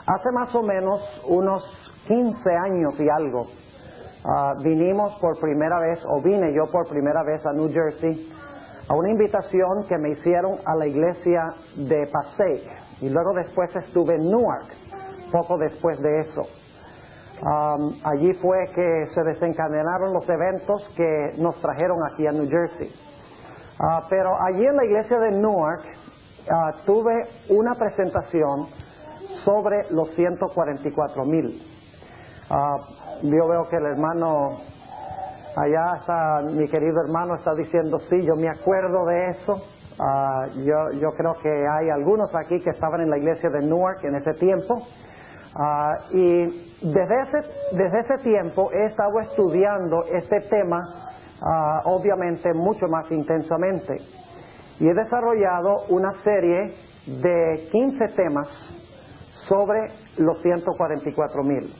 Hace más o menos unos 15 años y algo, vinimos por primera vez, o vine yo por primera vez a New Jersey, a una invitación que me hicieron a la iglesia de Passaic, y luego después estuve en Newark, poco después de eso. Allí fue que se desencadenaron los eventos que nos trajeron aquí a New Jersey. Pero allí en la iglesia de Newark tuve una presentación sobre los 144,000. Yo veo que el hermano, allá está, mi querido hermano está diciendo, sí, yo me acuerdo de eso. Yo creo que hay algunos aquí que estaban en la iglesia de Newark en ese tiempo. Y desde ese tiempo he estado estudiando este tema, obviamente mucho más intensamente. Y he desarrollado una serie de 15 temas sobre los 144,000.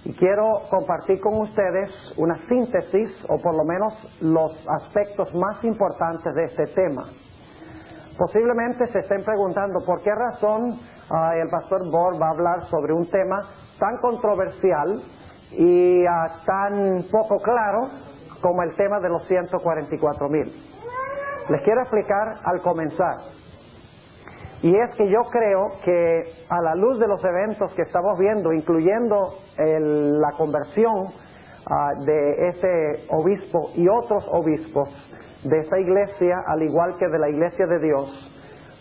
Y quiero compartir con ustedes una síntesis, o por lo menos los aspectos más importantes de este tema. Posiblemente se estén preguntando por qué razón el pastor Bohr va a hablar sobre un tema tan controversial y tan poco claro como el tema de los 144,000. Les quiero explicar al comenzar. Y es que yo creo que a la luz de los eventos que estamos viendo, incluyendo la conversión de este obispo y otros obispos de esta iglesia, al igual que de la iglesia de Dios,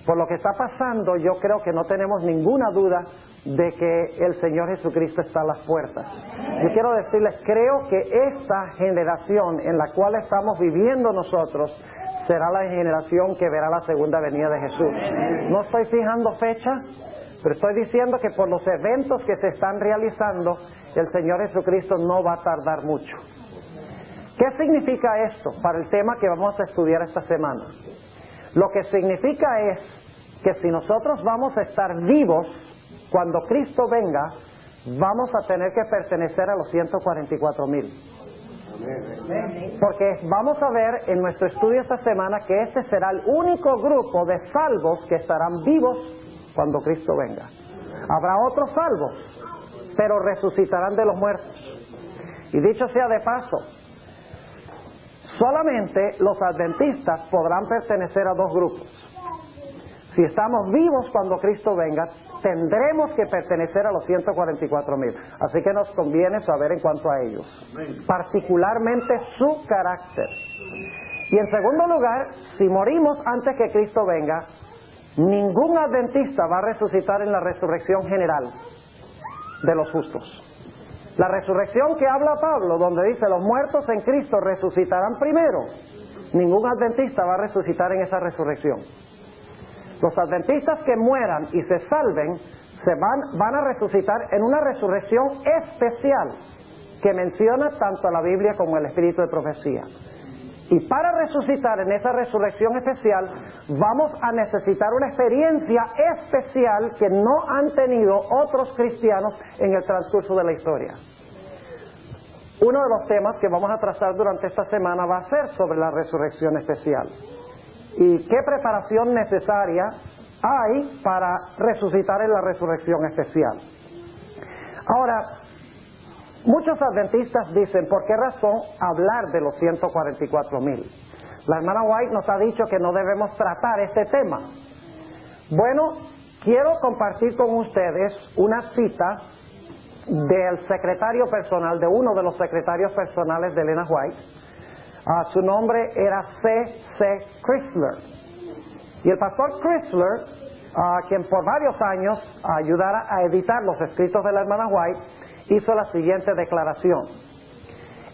por lo que está pasando, yo creo que no tenemos ninguna duda de que el Señor Jesucristo está a las puertas. Yo quiero decirles, creo que esta generación en la cual estamos viviendo nosotros será la generación que verá la segunda venida de Jesús. No estoy fijando fecha, pero estoy diciendo que por los eventos que se están realizando, el Señor Jesucristo no va a tardar mucho. ¿Qué significa esto para el tema que vamos a estudiar esta semana? Lo que significa es que si nosotros vamos a estar vivos cuando Cristo venga, vamos a tener que pertenecer a los 144,000. Porque vamos a ver en nuestro estudio esta semana que este será el único grupo de salvos que estarán vivos cuando Cristo venga. Habrá otros salvos, pero resucitarán de los muertos. Y dicho sea de paso, solamente los adventistas podrán pertenecer a dos grupos. Si estamos vivos cuando Cristo venga, tendremos que pertenecer a los 144,000. Así que nos conviene saber en cuanto a ellos, particularmente su carácter. Y en segundo lugar, si morimos antes que Cristo venga, ningún adventista va a resucitar en la resurrección general de los justos. La resurrección que habla Pablo, donde dice los muertos en Cristo resucitarán primero, ningún adventista va a resucitar en esa resurrección. Los adventistas que mueran y se salven van a resucitar en una resurrección especial que menciona tanto la Biblia como el Espíritu de Profecía. Y para resucitar en esa resurrección especial vamos a necesitar una experiencia especial que no han tenido otros cristianos en el transcurso de la historia. Uno de los temas que vamos a tratar durante esta semana va a ser sobre la resurrección especial. ¿Y qué preparación necesaria hay para resucitar en la resurrección especial? Ahora, muchos adventistas dicen, ¿por qué razón hablar de los 144,000? La hermana White nos ha dicho que no debemos tratar este tema. Bueno, quiero compartir con ustedes una cita del secretario personal, de uno de los secretarios personales de Ellen White. Su nombre era C.C. Chrysler. Y el pastor Chrysler, quien por varios años ayudara a editar los escritos de la hermana White, hizo la siguiente declaración.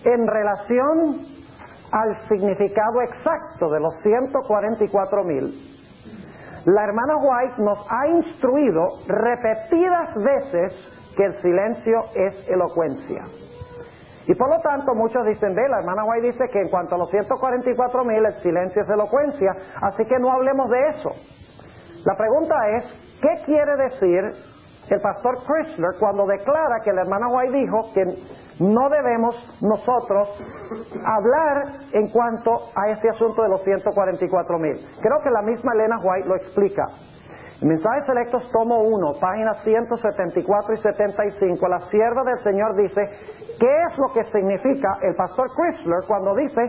En relación al significado exacto de los 144,000, la hermana White nos ha instruido repetidas veces que el silencio es elocuencia. Y por lo tanto muchos dicen, la hermana White dice que en cuanto a los 144,000 el silencio es elocuencia, así que no hablemos de eso. La pregunta es, ¿qué quiere decir el pastor Chrysler cuando declara que la hermana White dijo que no debemos nosotros hablar en cuanto a ese asunto de los 144,000? Creo que la misma Elena White lo explica. Mensajes Selectos, tomo 1, páginas 174 y 75, la sierva del Señor dice, ¿qué es lo que significa el pastor Chrysler cuando dice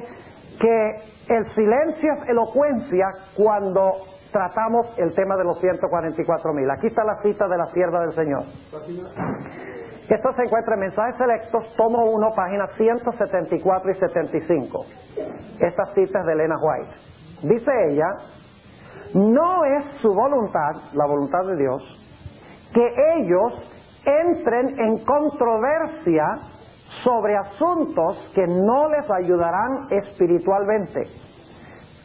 que el silencio es elocuencia cuando tratamos el tema de los 144,000? Aquí está la cita de la sierva del Señor. Esto se encuentra en Mensajes Selectos, tomo 1, páginas 174 y 75. Esta cita es de Elena White. Dice ella, no es su voluntad, la voluntad de Dios, que ellos entren en controversia sobre asuntos que no les ayudarán espiritualmente,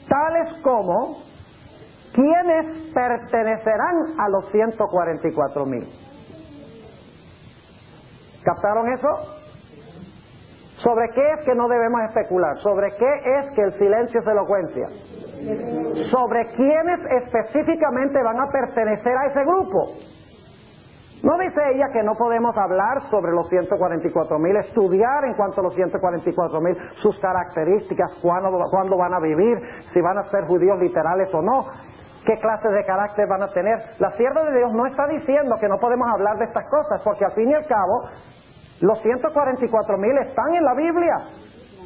tales como ¿quiénes pertenecerán a los 144,000? ¿Captaron eso? ¿Sobre qué es que no debemos especular? ¿Sobre qué es que el silencio es elocuencia? Sobre quiénes específicamente van a pertenecer a ese grupo. ¿No dice ella que no podemos hablar sobre los 144,000, estudiar en cuanto a los 144,000, sus características, cuándo van a vivir, si van a ser judíos literales o no, qué clase de carácter van a tener? La sierva de Dios no está diciendo que no podemos hablar de estas cosas, porque al fin y al cabo, los 144,000 están en la Biblia.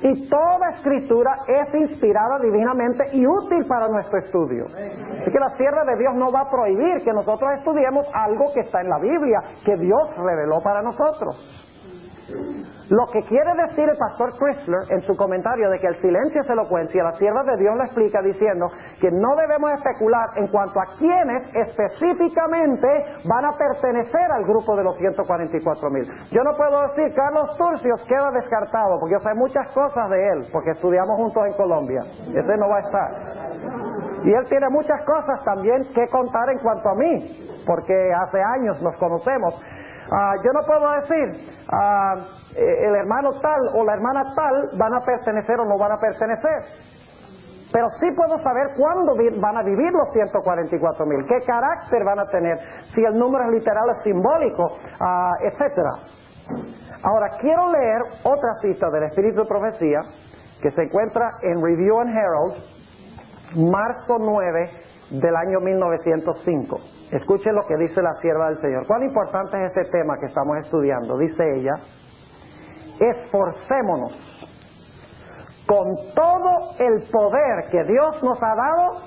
Y toda escritura es inspirada divinamente y útil para nuestro estudio. Así que la sierva de Dios no va a prohibir que nosotros estudiemos algo que está en la Biblia, que Dios reveló para nosotros. Lo que quiere decir el pastor Chrysler en su comentario de que el silencio es elocuencia, la sierva de Dios lo explica diciendo que no debemos especular en cuanto a quiénes específicamente van a pertenecer al grupo de los 144,000. Yo no puedo decir Carlos Turcios queda descartado, porque yo sé muchas cosas de él, porque estudiamos juntos en Colombia. Ese no va a estar. Y él tiene muchas cosas también que contar en cuanto a mí, porque hace años nos conocemos. Yo no puedo decir el hermano tal o la hermana tal van a pertenecer o no van a pertenecer, pero sí puedo saber cuándo van a vivir los 144,000, qué carácter van a tener, si el número es literal o simbólico, etcétera. Ahora quiero leer otra cita del Espíritu de Profecía que se encuentra en Review and Herald, marzo 9 del año 1905. Escuchen lo que dice la sierva del Señor. ¿Cuán importante es este tema que estamos estudiando? Dice ella, esforcémonos con todo el poder que Dios nos ha dado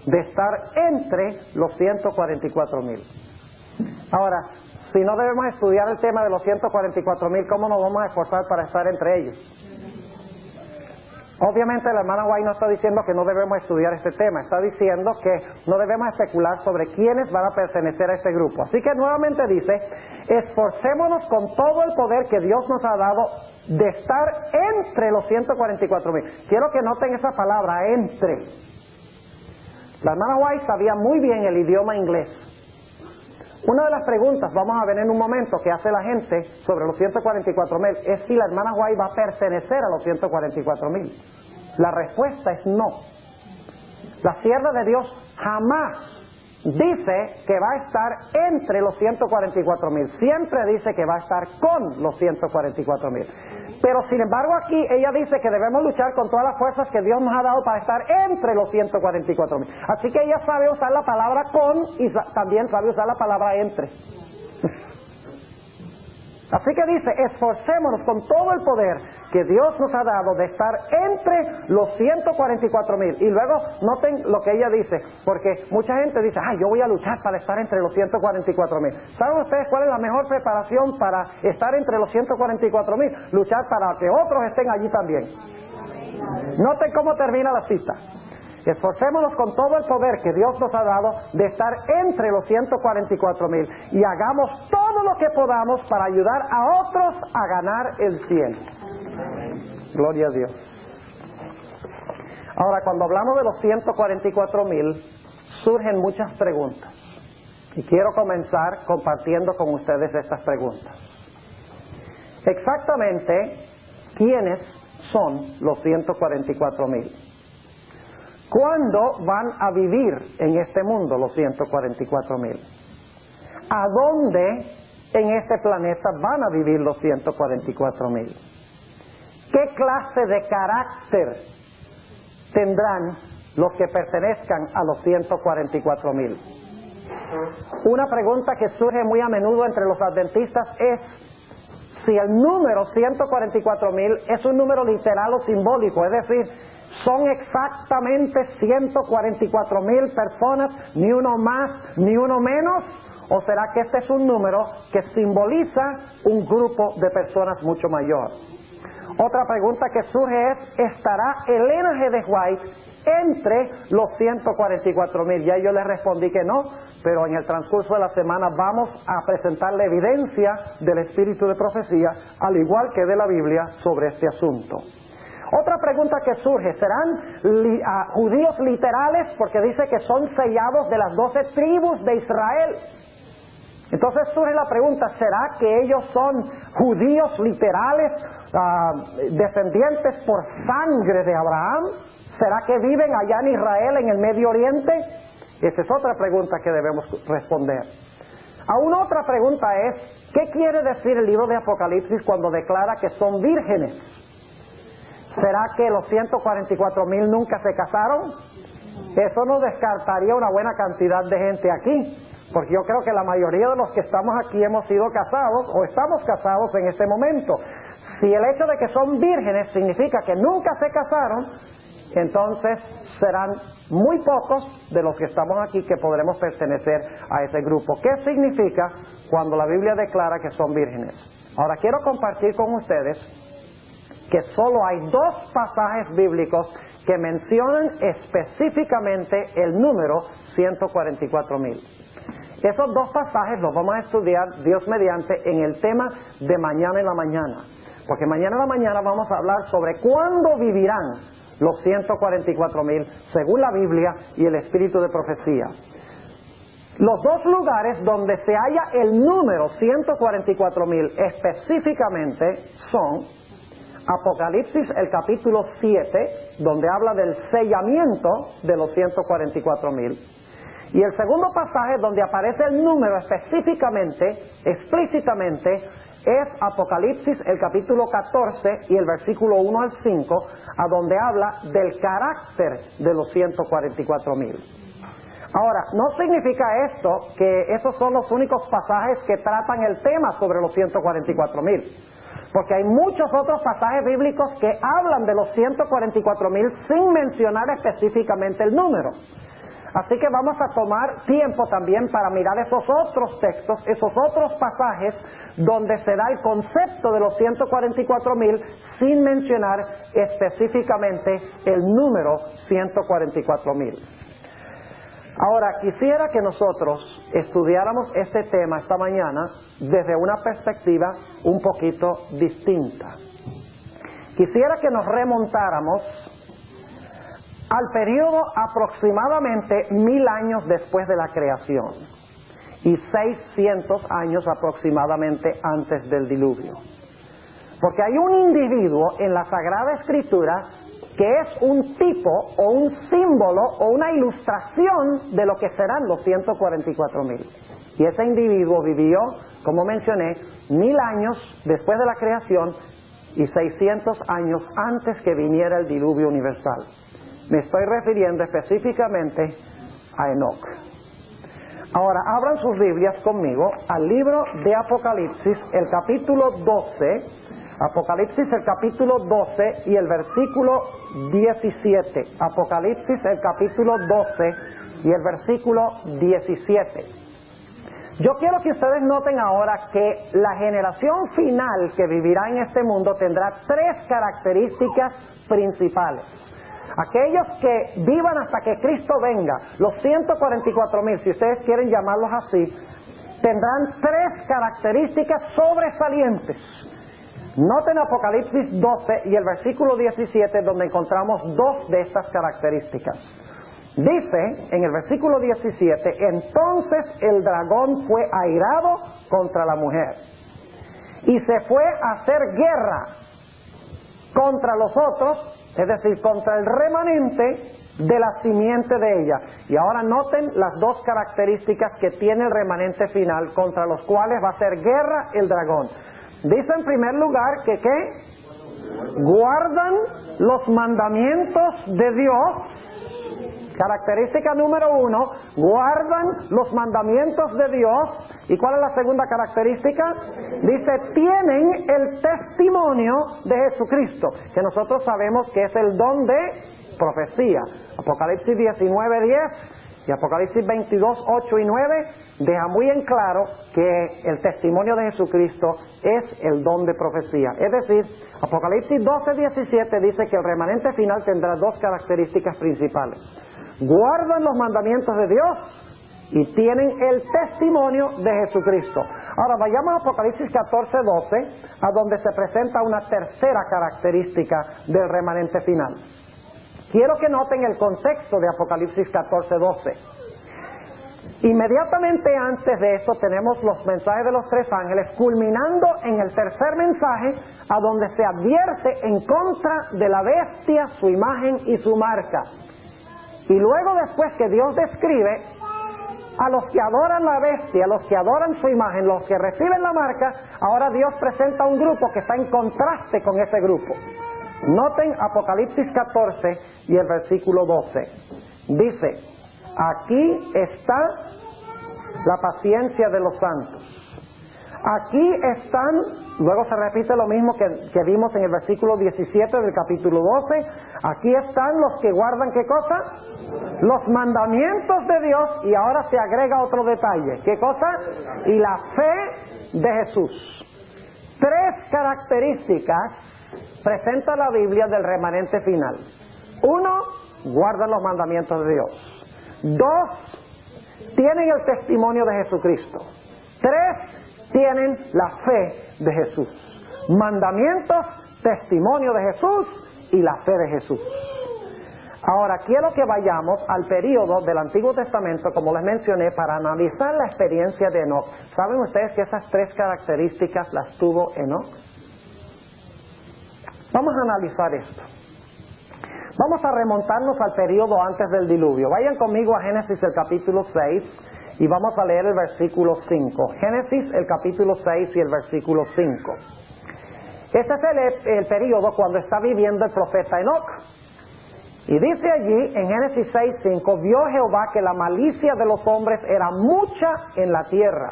de estar entre los 144,000. Ahora, si no debemos estudiar el tema de los 144,000, ¿cómo nos vamos a esforzar para estar entre ellos? Obviamente la hermana White no está diciendo que no debemos estudiar este tema, está diciendo que no debemos especular sobre quiénes van a pertenecer a este grupo. Así que nuevamente dice, esforcémonos con todo el poder que Dios nos ha dado de estar entre los 144,000. Quiero que noten esa palabra, entre. La hermana White sabía muy bien el idioma inglés. Una de las preguntas, vamos a ver en un momento, que hace la gente sobre los 144,000 es si la hermana White va a pertenecer a los 144,000. La respuesta es no. La sierva de Dios jamás dice que va a estar entre los 144,000. Siempre dice que va a estar con los 144,000. Pero sin embargo aquí ella dice que debemos luchar con todas las fuerzas que Dios nos ha dado para estar entre los 144,000. Así que ella sabe usar la palabra con y también sabe usar la palabra entre. Así que dice, esforcémonos con todo el poder que Dios nos ha dado de estar entre los 144,000. Y luego noten lo que ella dice, porque mucha gente dice, yo voy a luchar para estar entre los 144,000. ¿Saben ustedes cuál es la mejor preparación para estar entre los 144,000? Luchar para que otros estén allí también. Noten cómo termina la cita. Esforcémonos con todo el poder que Dios nos ha dado de estar entre los 144,000 y hagamos todo lo que podamos para ayudar a otros a ganar el cielo. Gloria a Dios. Ahora, cuando hablamos de los 144,000, surgen muchas preguntas. Y quiero comenzar compartiendo con ustedes estas preguntas. Exactamente, ¿quiénes son los 144,000? ¿Cuándo van a vivir en este mundo los 144,000? ¿A dónde en este planeta van a vivir los 144,000? ¿Qué clase de carácter tendrán los que pertenezcan a los 144,000. Una pregunta que surge muy a menudo entre los adventistas es si el número 144,000 es un número literal o simbólico, es decir, son exactamente 144,000 personas, ni uno más ni uno menos, o será que este es un número que simboliza un grupo de personas mucho mayor. Otra pregunta que surge es, ¿estará Elena G. de White entre los 144,000? Ya yo les respondí que no, pero en el transcurso de la semana vamos a presentar la evidencia del espíritu de profecía, al igual que de la Biblia, sobre este asunto. Otra pregunta que surge, ¿serán judíos literales? Porque dice que son sellados de las 12 tribus de Israel. Entonces surge la pregunta, ¿será que ellos son judíos literales, descendientes por sangre de Abraham? ¿Será que viven allá en Israel, en el Medio Oriente? Esa es otra pregunta que debemos responder. Aún otra pregunta es, ¿qué quiere decir el libro de Apocalipsis cuando declara que son vírgenes? ¿Será que los 144,000 nunca se casaron? Eso nos descartaría una buena cantidad de gente aquí, porque yo creo que la mayoría de los que estamos aquí hemos sido casados o estamos casados en este momento. Si el hecho de que son vírgenes significa que nunca se casaron, entonces serán muy pocos de los que estamos aquí que podremos pertenecer a ese grupo. ¿Qué significa cuando la Biblia declara que son vírgenes? Ahora quiero compartir con ustedes que solo hay 2 pasajes bíblicos que mencionan específicamente el número 144,000. Esos 2 pasajes los vamos a estudiar, Dios mediante, en el tema de mañana en la mañana. Porque mañana en la mañana vamos a hablar sobre cuándo vivirán los 144,000 según la Biblia y el espíritu de profecía. Los 2 lugares donde se halla el número 144,000 específicamente son Apocalipsis, el capítulo 7, donde habla del sellamiento de los 144,000. Y el segundo pasaje donde aparece el número específicamente, explícitamente, es Apocalipsis, el capítulo 14 y el versículo 1 al 5, a donde habla del carácter de los 144,000. Ahora, no significa esto que esos son los únicos pasajes que tratan el tema sobre los 144,000. Porque hay muchos otros pasajes bíblicos que hablan de los 144,000 sin mencionar específicamente el número. Así que vamos a tomar tiempo también para mirar esos otros textos, esos otros pasajes donde se da el concepto de los 144,000 sin mencionar específicamente el número 144,000. Ahora, quisiera que nosotros estudiáramos este tema esta mañana desde una perspectiva un poquito distinta. Quisiera que nos remontáramos al periodo aproximadamente 1000 años después de la creación y 600 años aproximadamente antes del diluvio. Porque hay un individuo en la Sagrada Escritura que es un tipo o un símbolo o una ilustración de lo que serán los 144,000. Y ese individuo vivió, como mencioné, 1000 años después de la creación y 600 años antes que viniera el diluvio universal. Me estoy refiriendo específicamente a Enoc. Ahora, abran sus Biblias conmigo al libro de Apocalipsis, el capítulo 12, Apocalipsis el capítulo 12 y el versículo 17. Apocalipsis el capítulo 12 y el versículo 17. Yo quiero que ustedes noten ahora que la generación final que vivirá en este mundo tendrá 3 características principales. Aquellos que vivan hasta que Cristo venga, los 144,000, si ustedes quieren llamarlos así, tendrán 3 características sobresalientes. Noten Apocalipsis 12 y el versículo 17, donde encontramos 2 de estas características. Dice en el versículo 17, entonces el dragón fue airado contra la mujer y se fue a hacer guerra contra los otros, es decir, contra el remanente de la simiente de ella. Y ahora noten las 2 características que tiene el remanente final, contra los cuales va a hacer guerra el dragón. Dice en primer lugar que ¿qué? Guardan los mandamientos de Dios Característica número 1, guardan los mandamientos de Dios. ¿Y cuál es la segunda característica? Dice, tienen el testimonio de Jesucristo, que nosotros sabemos que es el don de profecía. Apocalipsis 19:10 y Apocalipsis 22:8 y 9 deja muy en claro que el testimonio de Jesucristo es el don de profecía. Es decir, Apocalipsis 12:17 dice que el remanente final tendrá dos características principales. Guardan los mandamientos de Dios y tienen el testimonio de Jesucristo. Ahora vayamos a Apocalipsis 14:12, a donde se presenta una tercera característica del remanente final. Quiero que noten el contexto de Apocalipsis 14:12. Inmediatamente antes de esto tenemos los mensajes de los tres ángeles, culminando en el tercer mensaje, a donde se advierte en contra de la bestia, su imagen y su marca. Y luego, después que Dios describe a los que adoran la bestia, a los que adoran su imagen, los que reciben la marca, ahora Dios presenta un grupo que está en contraste con ese grupo. Noten Apocalipsis 14 y el versículo 12. Dice, aquí está la paciencia de los santos. Aquí están, luego se repite lo mismo que vimos en el versículo 17 del capítulo 12. Aquí están los que guardan, ¿qué cosa? Los mandamientos de Dios, y ahora se agrega otro detalle. ¿Qué cosa? Y la fe de Jesús. Tres características presenta la Biblia del remanente final. 1, guardan los mandamientos de Dios. 2, tienen el testimonio de Jesucristo. 3, tienen la fe de Jesús. Mandamientos, testimonio de Jesús y la fe de Jesús. Ahora quiero que vayamos al período del Antiguo Testamento, como les mencioné, para analizar la experiencia de Enoc. ¿Saben ustedes que esas tres características las tuvo Enoc? Vamos a analizar esto. Vamos a remontarnos al periodo antes del diluvio. Vayan conmigo a Génesis el capítulo 6 y vamos a leer el versículo 5. Génesis el capítulo 6 y el versículo 5. Este es el periodo cuando está viviendo el profeta Enoc. Y dice allí en Génesis 6:5, vio Jehová que la malicia de los hombres era mucha en la tierra,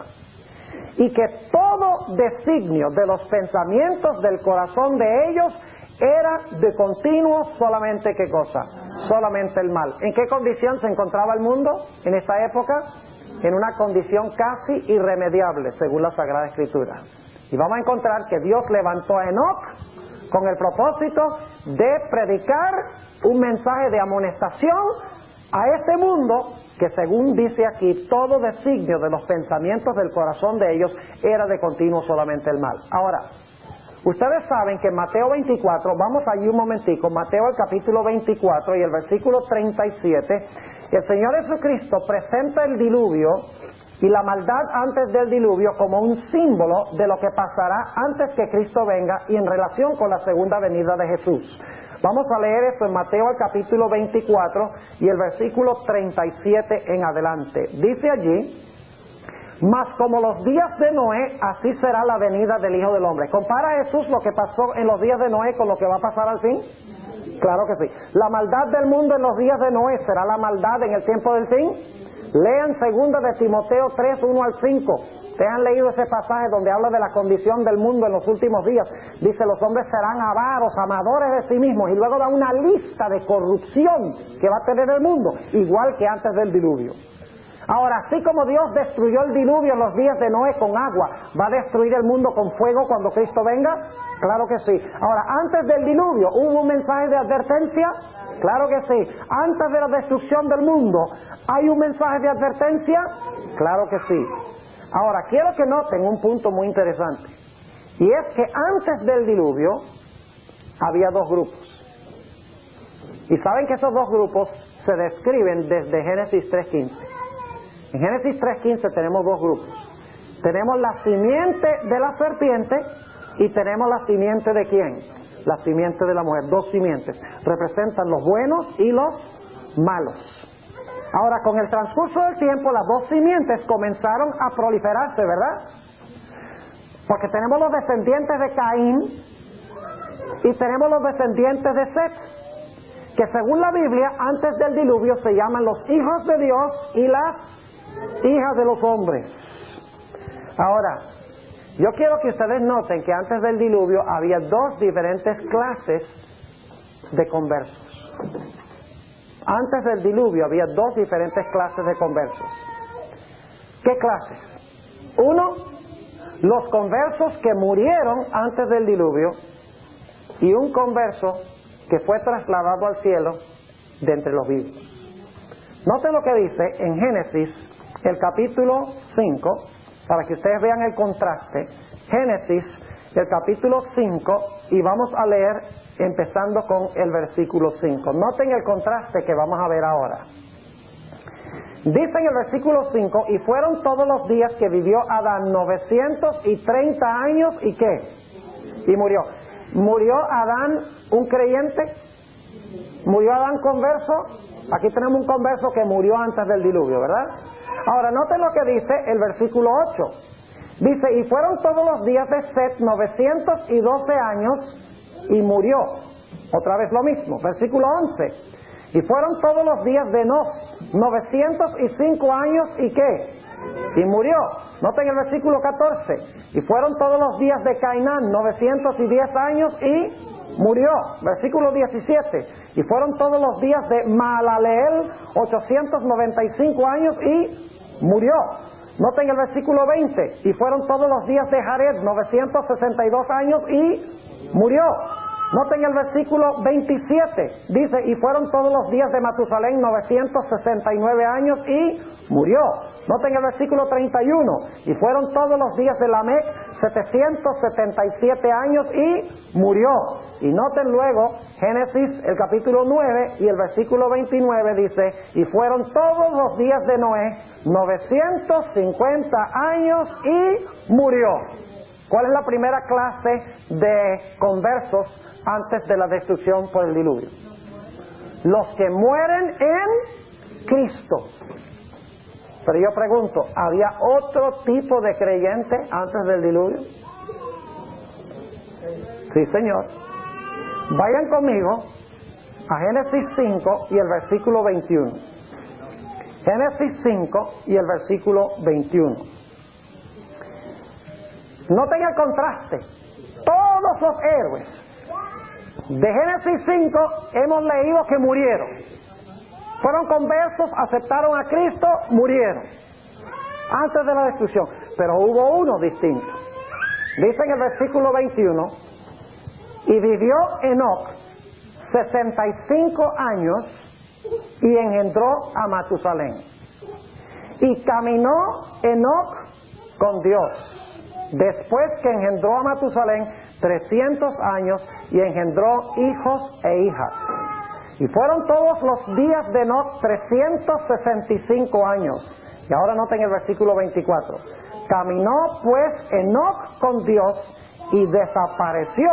y que todo designio de los pensamientos del corazón de ellos era de continuo solamente, ¿qué cosa? Solamente el mal. ¿En qué condición se encontraba el mundo en esta época? En una condición casi irremediable, según la Sagrada Escritura. Y vamos a encontrar que Dios levantó a Enoc con el propósito de predicar un mensaje de amonestación a este mundo que, según dice aquí, todo designio de los pensamientos del corazón de ellos era de continuo solamente el mal. Ahora, ustedes saben que en Mateo 24, vamos allí un momentico, Mateo el capítulo 24 y el versículo 37, el Señor Jesucristo presenta el diluvio y la maldad antes del diluvio como un símbolo de lo que pasará antes que Cristo venga y en relación con la segunda venida de Jesús. Vamos a leer esto en Mateo el capítulo 24 y el versículo 37 en adelante. Dice allí, mas como los días de Noé, así será la venida del Hijo del Hombre. ¿Compara Jesús lo que pasó en los días de Noé con lo que va a pasar al fin? Claro que sí. La maldad del mundo en los días de Noé será la maldad en el tiempo del fin. Lean 2 de Timoteo 3, 1 al 5. Ustedes han leído ese pasaje donde habla de la condición del mundo en los últimos días. Dice, los hombres serán avaros, amadores de sí mismos, y luego da una lista de corrupción que va a tener el mundo, igual que antes del diluvio. Ahora, así como Dios destruyó el diluvio en los días de Noé con agua, ¿va a destruir el mundo con fuego cuando Cristo venga? Claro que sí. Ahora, antes del diluvio, ¿hubo un mensaje de advertencia? Claro que sí. Antes de la destrucción del mundo, ¿hay un mensaje de advertencia? Claro que sí. Ahora, quiero que noten un punto muy interesante. Y es que antes del diluvio, había dos grupos. Y saben que esos dos grupos se describen desde Génesis 3:15. En Génesis 3:15 tenemos dos grupos. Tenemos la simiente de la serpiente y tenemos la simiente de ¿quién? La simiente de la mujer. Dos simientes. Representan los buenos y los malos. Ahora, con el transcurso del tiempo, las dos simientes comenzaron a proliferarse, ¿verdad? Porque tenemos los descendientes de Caín y tenemos los descendientes de Set. que según la Biblia, antes del diluvio se llaman los hijos de Dios y las hijas de los hombres. Ahora, yo quiero que ustedes noten que antes del diluvio había dos diferentes clases de conversos. Antes del diluvio había dos diferentes clases de conversos. ¿Qué clases? Uno, los conversos que murieron antes del diluvio, y un converso que fue trasladado al cielo de entre los vivos. Noten lo que dice en Génesis, el capítulo 5, para que ustedes vean el contraste. Génesis, el capítulo 5, y vamos a leer empezando con el versículo 5. Noten el contraste que vamos a ver ahora. Dice en el versículo 5, y fueron todos los días que vivió Adán 930 años, ¿y qué? Y murió. ¿Murió Adán un creyente? ¿Murió Adán converso? Aquí tenemos un converso que murió antes del diluvio, ¿verdad? Ahora, noten lo que dice el versículo 8. Dice, y fueron todos los días de Set 912 años, y murió. Otra vez lo mismo, versículo 11. Y fueron todos los días de Nos 905 años, ¿y qué? Y murió. Noten el versículo 14. Y fueron todos los días de Cainán 910 años, y murió. Versículo 17. Y fueron todos los días de Maalaleel 895 años, y murió. Noten el versículo 20. Y fueron todos los días de Jared 962 años, y murió. Noten el versículo 27, dice, y fueron todos los días de Matusalén 969 años, y murió. Noten el versículo 31, y fueron todos los días de Lamec 777 años, y murió. Y noten luego Génesis, el capítulo 9, y el versículo 29 dice, y fueron todos los días de Noé 950 años, y murió. ¿Cuál es la primera clase de conversos antes de la destrucción por el diluvio? Los que mueren en Cristo. Pero yo pregunto, ¿había otro tipo de creyente antes del diluvio? Sí, señor. Vayan conmigo a Génesis 5 y el versículo 21. Génesis 5 y el versículo 21. Noten el contraste. Todos los héroes de Génesis 5 hemos leído que murieron. Fueron conversos, aceptaron a Cristo, murieron antes de la destrucción. Pero hubo uno distinto. Dice en el versículo 21, y vivió Enoc 65 años y engendró a Matusalén. Y caminó Enoc con Dios, después que engendró a Matusalén 300 años y engendró hijos e hijas. Y fueron todos los días de Enoc 365 años. Y ahora noten el versículo 24. Caminó pues Enoc con Dios y desapareció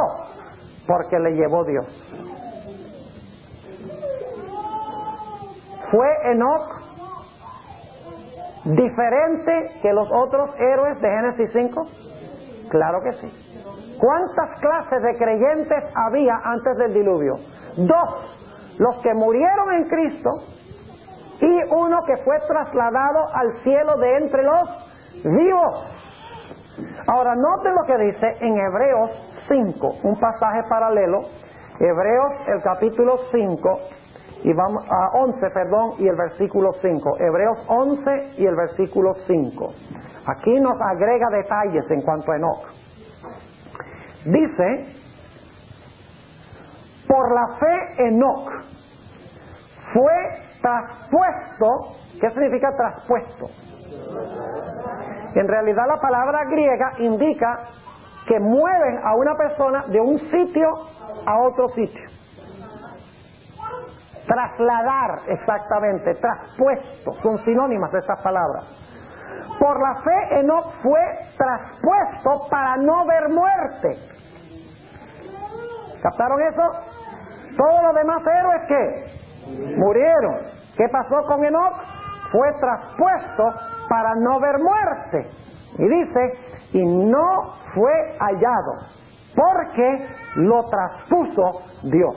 porque le llevó Dios. ¿Fue Enoc diferente que los otros héroes de Génesis 5? Claro que sí. ¿Cuántas clases de creyentes había antes del diluvio? Dos. Los que murieron en Cristo y uno que fue trasladado al cielo de entre los vivos. Ahora noten lo que dice en Hebreos 5, un pasaje paralelo. Hebreos el capítulo 5 y vamos a 11, perdón, y el versículo 5. Hebreos 11 y el versículo 5. Aquí nos agrega detalles en cuanto a Enoc. Dice, por la fe Enoc fue traspuesto. ¿Qué significa traspuesto? En realidad la palabra griega indica que mueven a una persona de un sitio a otro sitio. Trasladar, exactamente, traspuesto, son sinónimas de estas palabras. Por la fe Enoc fue traspuesto para no ver muerte. ¿Captaron eso? Todos los demás héroes que murieron. ¿Qué pasó con Enoc? Fue traspuesto para no ver muerte. Y dice, y no fue hallado, porque lo traspuso Dios.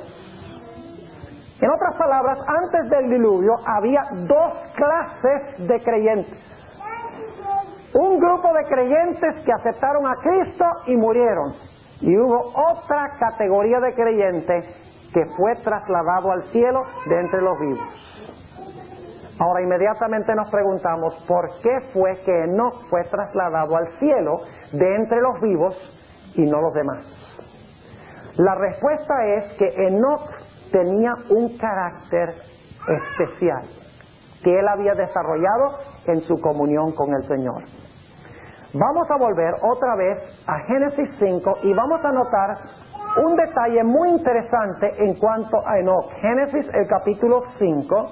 En otras palabras, antes del diluvio había dos clases de creyentes. Un grupo de creyentes que aceptaron a Cristo y murieron. Y hubo otra categoría de creyentes que fue trasladado al cielo de entre los vivos. Ahora inmediatamente nos preguntamos, ¿por qué fue que Enoc fue trasladado al cielo de entre los vivos y no los demás? La respuesta es que Enoc tenía un carácter especial que él había desarrollado en su comunión con el Señor. Vamos a volver otra vez a Génesis 5 y vamos a notar un detalle muy interesante en cuanto a Enoc. Génesis, el capítulo 5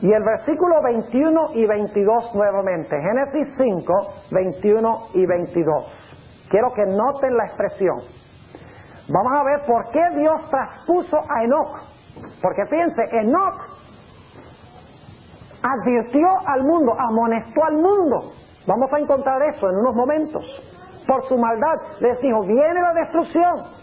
y el versículo 21 y 22 nuevamente. Génesis 5, 21 y 22. Quiero que noten la expresión. Vamos a ver por qué Dios traspuso a Enoc. Porque fíjense, Enoc advirtió al mundo, amonestó al mundo. Vamos a encontrar eso en unos momentos. Por su maldad les dijo, viene la destrucción.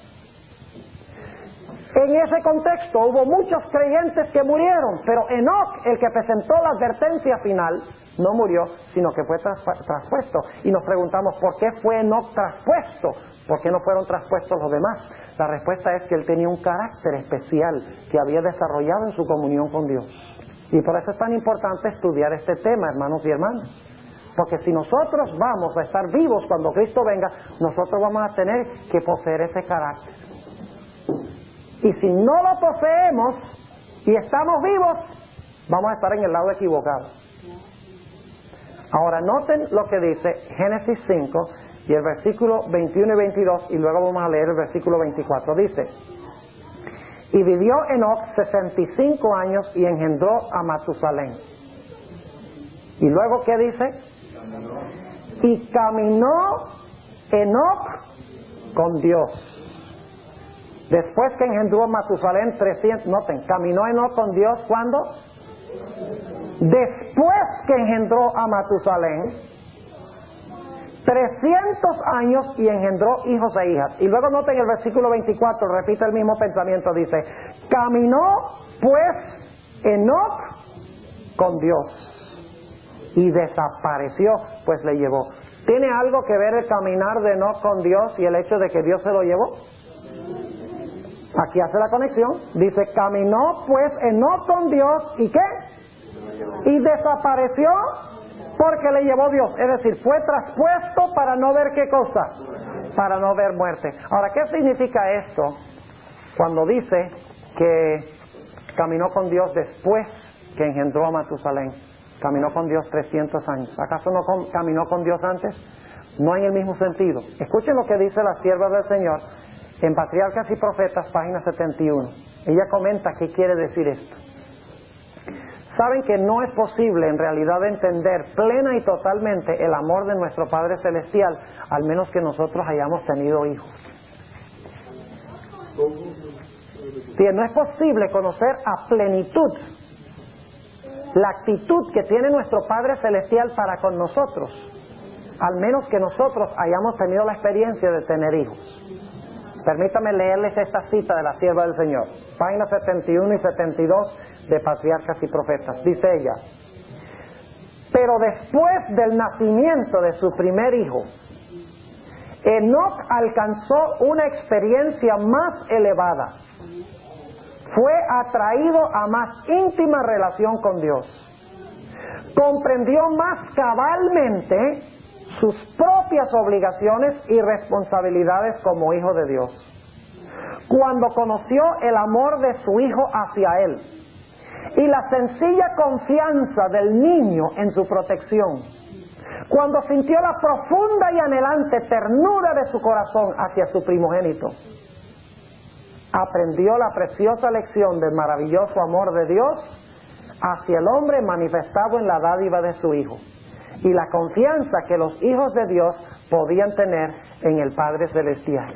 En ese contexto hubo muchos creyentes que murieron, pero Enoc, el que presentó la advertencia final, no murió, sino que fue traspuesto. Y nos preguntamos, ¿por qué fue Enoc traspuesto? ¿Por qué no fueron traspuestos los demás? La respuesta es que él tenía un carácter especial que había desarrollado en su comunión con Dios. Y por eso es tan importante estudiar este tema, hermanos y hermanas. Porque si nosotros vamos a estar vivos cuando Cristo venga, nosotros vamos a tener que poseer ese carácter. Y si no lo poseemos y estamos vivos, vamos a estar en el lado equivocado. Ahora noten lo que dice Génesis 5 y el versículo 21 y 22, y luego vamos a leer el versículo 24. Dice, y vivió Enoc 65 años y engendró a Matusalén. Y luego, ¿qué dice? Y caminó Enoc con Dios. Después que engendró a Matusalén 300, noten, caminó Enoc con Dios, ¿cuándo? Después que engendró a Matusalén 300 años y engendró hijos e hijas. Y luego noten el versículo 24, repite el mismo pensamiento, dice, caminó pues Enoc con Dios y desapareció, pues le llevó. ¿Tiene algo que ver el caminar de Enoc con Dios y el hecho de que Dios se lo llevó? Aquí hace la conexión. Dice, caminó pues Enoc con Dios, ¿y qué? Y desapareció porque le llevó Dios. Es decir, fue traspuesto para no ver ¿qué cosa? Para no ver muerte. Ahora, ¿qué significa esto? Cuando dice que caminó con Dios después que engendró a Matusalén. Caminó con Dios 300 años. ¿Acaso no caminó con Dios antes? No en el mismo sentido. Escuchen lo que dice la sierva del Señor en Patriarcas y Profetas, página 71. Ella comenta qué quiere decir esto. Saben que no es posible en realidad entender plena y totalmente el amor de nuestro Padre Celestial, al menos que nosotros hayamos tenido hijos. Sí, no es posible conocer a plenitud la actitud que tiene nuestro Padre Celestial para con nosotros, al menos que nosotros hayamos tenido la experiencia de tener hijos. Permítame leerles esta cita de la sierva del Señor, páginas 71 y 72 de Patriarcas y Profetas. Dice ella, pero después del nacimiento de su primer hijo, Enoc alcanzó una experiencia más elevada. Fue atraído a más íntima relación con Dios. Comprendió más cabalmente sus propias obligaciones y responsabilidades como hijo de Dios. Cuando conoció el amor de su hijo hacia él y la sencilla confianza del niño en su protección, cuando sintió la profunda y anhelante ternura de su corazón hacia su primogénito, aprendió la preciosa lección del maravilloso amor de Dios hacia el hombre manifestado en la dádiva de su Hijo y la confianza que los hijos de Dios podían tener en el Padre Celestial.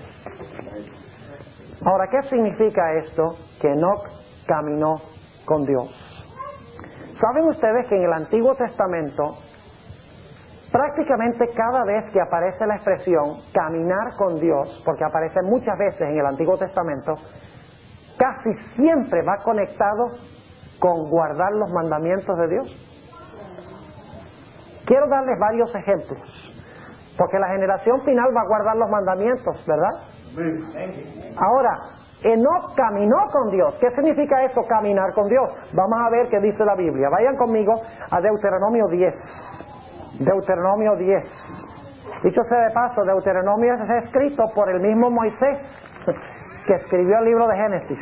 Ahora, ¿qué significa esto? Que Enoc caminó con Dios. ¿Saben ustedes que en el Antiguo Testamento prácticamente cada vez que aparece la expresión caminar con Dios, porque aparece muchas veces en el Antiguo Testamento, casi siempre va conectado con guardar los mandamientos de Dios? Quiero darles varios ejemplos, porque la generación final va a guardar los mandamientos, ¿verdad? Ahora, Enoc caminó con Dios. ¿Qué significa eso, caminar con Dios? Vamos a ver qué dice la Biblia. Vayan conmigo a Deuteronomio 10. Deuteronomio 10. Dicho sea de paso, Deuteronomio es escrito por el mismo Moisés que escribió el libro de Génesis.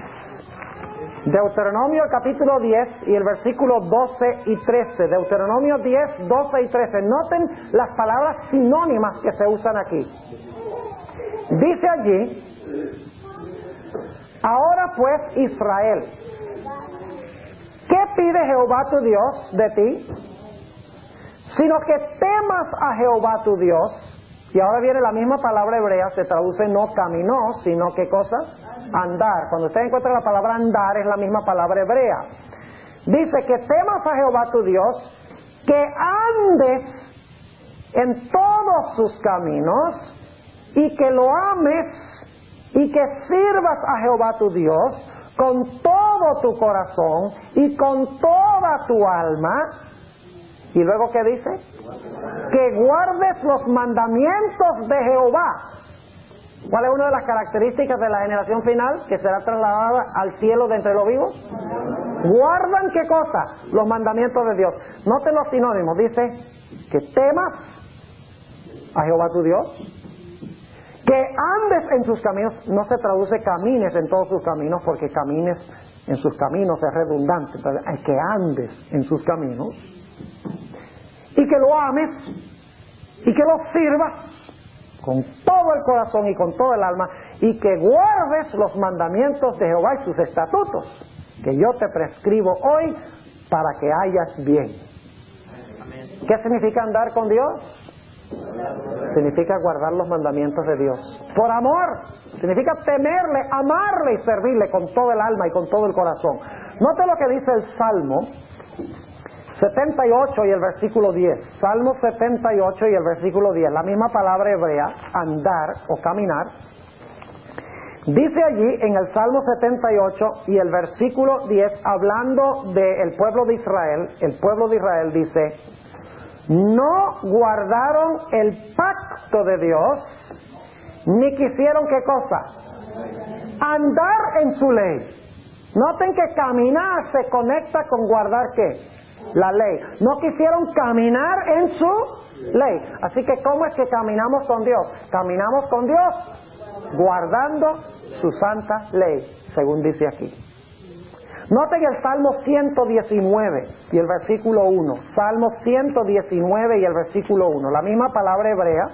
Deuteronomio capítulo 10 y el versículo 12 y 13. Deuteronomio 10, 12 y 13. Noten las palabras sinónimas que se usan aquí. Dice allí: ahora pues, Israel, ¿qué pide Jehová tu Dios de ti? Sino que temas a Jehová tu Dios. Y ahora viene la misma palabra hebrea, se traduce no caminó, sino ¿qué cosa? Andar. Cuando usted encuentra la palabra andar, es la misma palabra hebrea. Dice que temas a Jehová tu Dios, que andes en todos sus caminos, y que lo ames, y que sirvas a Jehová tu Dios con todo tu corazón y con toda tu alma. ¿Y luego qué dice? Que guardes los mandamientos de Jehová. ¿Cuál es una de las características de la generación final que será trasladada al cielo de entre los vivos? ¿Guardan qué cosa? Los mandamientos de Dios. Noten los sinónimos. Dice que temas a Jehová tu Dios, que andes en sus caminos. No se traduce camines en todos sus caminos, porque camines en sus caminos es redundante. Entonces, es que andes en sus caminos, y que lo ames, y que lo sirvas con todo el corazón y con todo el alma, y que guardes los mandamientos de Jehová y sus estatutos, que yo te prescribo hoy para que hayas bien. ¿Qué significa andar con Dios? Significa guardar los mandamientos de Dios. Por amor, significa temerle, amarle y servirle con todo el alma y con todo el corazón. Note lo que dice el Salmo 78 y el versículo 10. Salmo 78 y el versículo 10. La misma palabra hebrea, andar o caminar. Dice allí en el Salmo 78 y el versículo 10, hablando del pueblo de Israel, el pueblo de Israel dice: no guardaron el pacto de Dios, ni quisieron ¿qué cosa? Andar en su ley. Noten que caminar se conecta con guardar ¿qué? La ley. No quisieron caminar en su ley. Así que ¿cómo es que caminamos con Dios? Caminamos con Dios guardando su santa ley, según dice aquí. Noten el Salmo 119 y el versículo 1. Salmo 119 y el versículo 1. La misma palabra hebrea.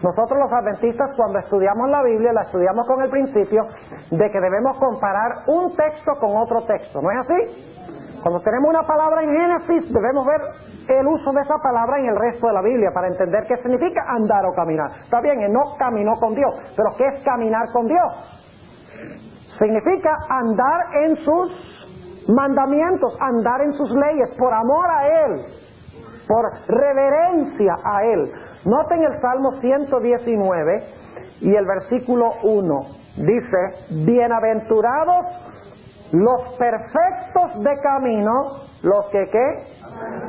Nosotros los adventistas, cuando estudiamos la Biblia, la estudiamos con el principio de que debemos comparar un texto con otro texto. ¿No es así? Cuando tenemos una palabra en Génesis, debemos ver el uso de esa palabra en el resto de la Biblia para entender qué significa andar o caminar. Está bien, Enoc caminó con Dios, pero ¿qué es caminar con Dios? Significa andar en sus mandamientos, andar en sus leyes, por amor a Él, por reverencia a Él. Noten el Salmo 119 y el versículo 1. Dice: bienaventurados los perfectos de camino, los que ¿qué?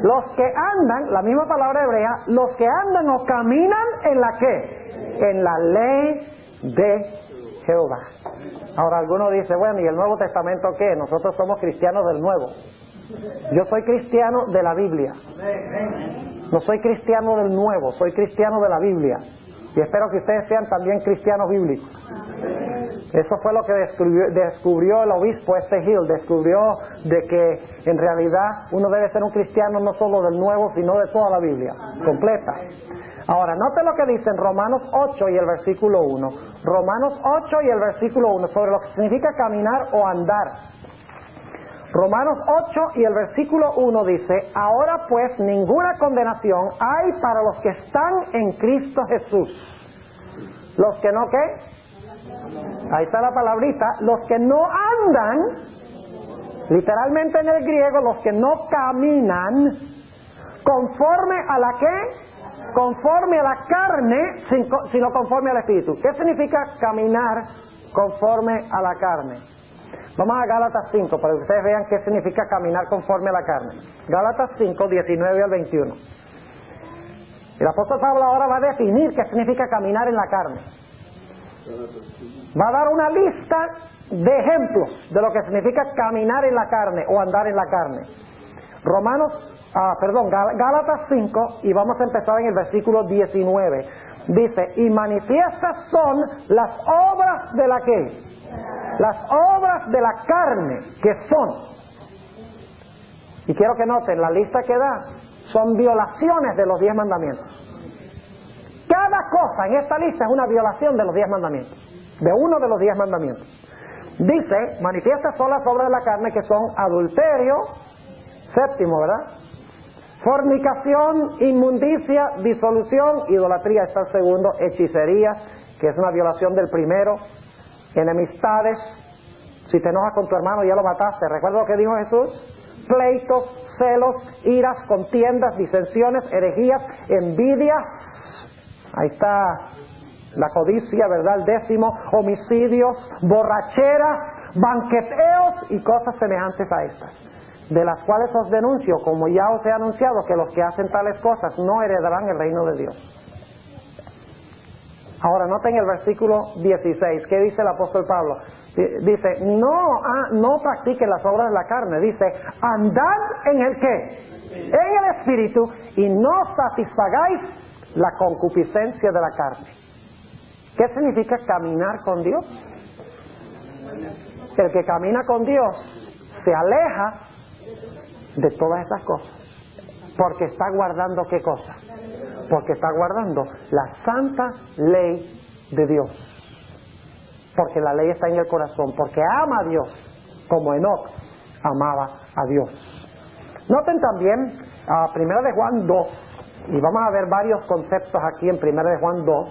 Los que andan, la misma palabra hebrea, los que andan o caminan en la ¿qué? En la ley de Jehová. Ahora alguno dice: bueno, ¿y el Nuevo Testamento qué? Nosotros somos cristianos del Nuevo. Yo soy cristiano de la Biblia. No soy cristiano del Nuevo, soy cristiano de la Biblia. Y espero que ustedes sean también cristianos bíblicos. Eso fue lo que descubrió el obispo Hill. Descubrió de que en realidad uno debe ser un cristiano no solo del Nuevo, sino de toda la Biblia, completa. Ahora, note lo que dice en Romanos 8 y el versículo 1. Romanos 8 y el versículo 1, sobre lo que significa caminar o andar. Romanos 8 y el versículo 1 dice: ahora pues ninguna condenación hay para los que están en Cristo Jesús. ¿Los que no qué? Ahí está la palabrita. Los que no andan, literalmente en el griego, los que no caminan conforme a la qué? Conforme a la carne, sino conforme al Espíritu. ¿Qué significa caminar conforme a la carne? Vamos a Gálatas 5 para que ustedes vean qué significa caminar conforme a la carne. Gálatas 5, 19 al 21. El apóstol Pablo ahora va a definir qué significa caminar en la carne. Va a dar una lista de ejemplos de lo que significa caminar en la carne o andar en la carne. Gálatas 5, y vamos a empezar en el versículo 19. Dice, y manifiestas son las obras de la ¿qué? Las obras de la carne, que son. Y quiero que noten, la lista que da son violaciones de los 10 mandamientos. Cada cosa en esta lista es una violación de los 10 mandamientos, de uno de los 10 mandamientos. Dice, manifiestas son las obras de la carne, que son adulterio, séptimo, ¿verdad? Fornicación, inmundicia, disolución, idolatría, está el segundo, hechicería, que es una violación del primero, enemistades, si te enojas con tu hermano ya lo mataste, ¿recuerda lo que dijo Jesús? Pleitos, celos, iras, contiendas, disensiones, herejías, envidias, ahí está la codicia, ¿verdad? El décimo, homicidios, borracheras, banqueteos y cosas semejantes a estas, de las cuales os denuncio, como ya os he anunciado, que los que hacen tales cosas no heredarán el reino de Dios. Ahora noten el versículo 16, ¿qué dice el apóstol Pablo? Dice, no practiquen las obras de la carne, dice, andad en el ¿qué? En el Espíritu, y no satisfagáis la concupiscencia de la carne. ¿Qué significa caminar con Dios? El que camina con Dios se aleja de todas esas cosas, porque está guardando ¿qué cosa? Porque está guardando la santa ley de Dios, porque la ley está en el corazón, porque ama a Dios como Enoc amaba a Dios. Noten también 1 de Juan 2, y vamos a ver varios conceptos aquí en 1 de Juan 2,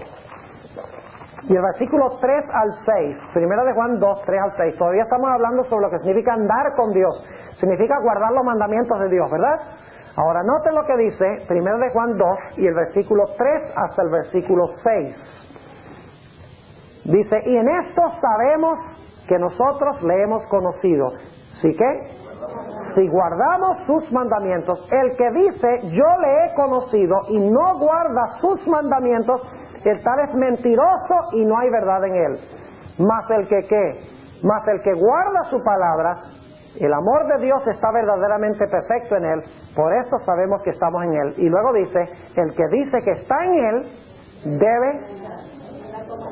y el versículo 3 al 6, 1 de Juan 2, 3 al 6, todavía estamos hablando sobre lo que significa andar con Dios, significa guardar los mandamientos de Dios, ¿verdad? Ahora noten lo que dice 1 de Juan 2 y el versículo 3 hasta el versículo 6. Dice, y en esto sabemos que nosotros le hemos conocido. ¿Sí qué? Si guardamos sus mandamientos. El que dice, yo le he conocido y no guarda sus mandamientos, el tal es mentiroso y no hay verdad en él. Mas el que ¿qué? Mas el que guarda su palabra, el amor de Dios está verdaderamente perfecto en él, por eso sabemos que estamos en él. Y luego dice, el que dice que está en él, debe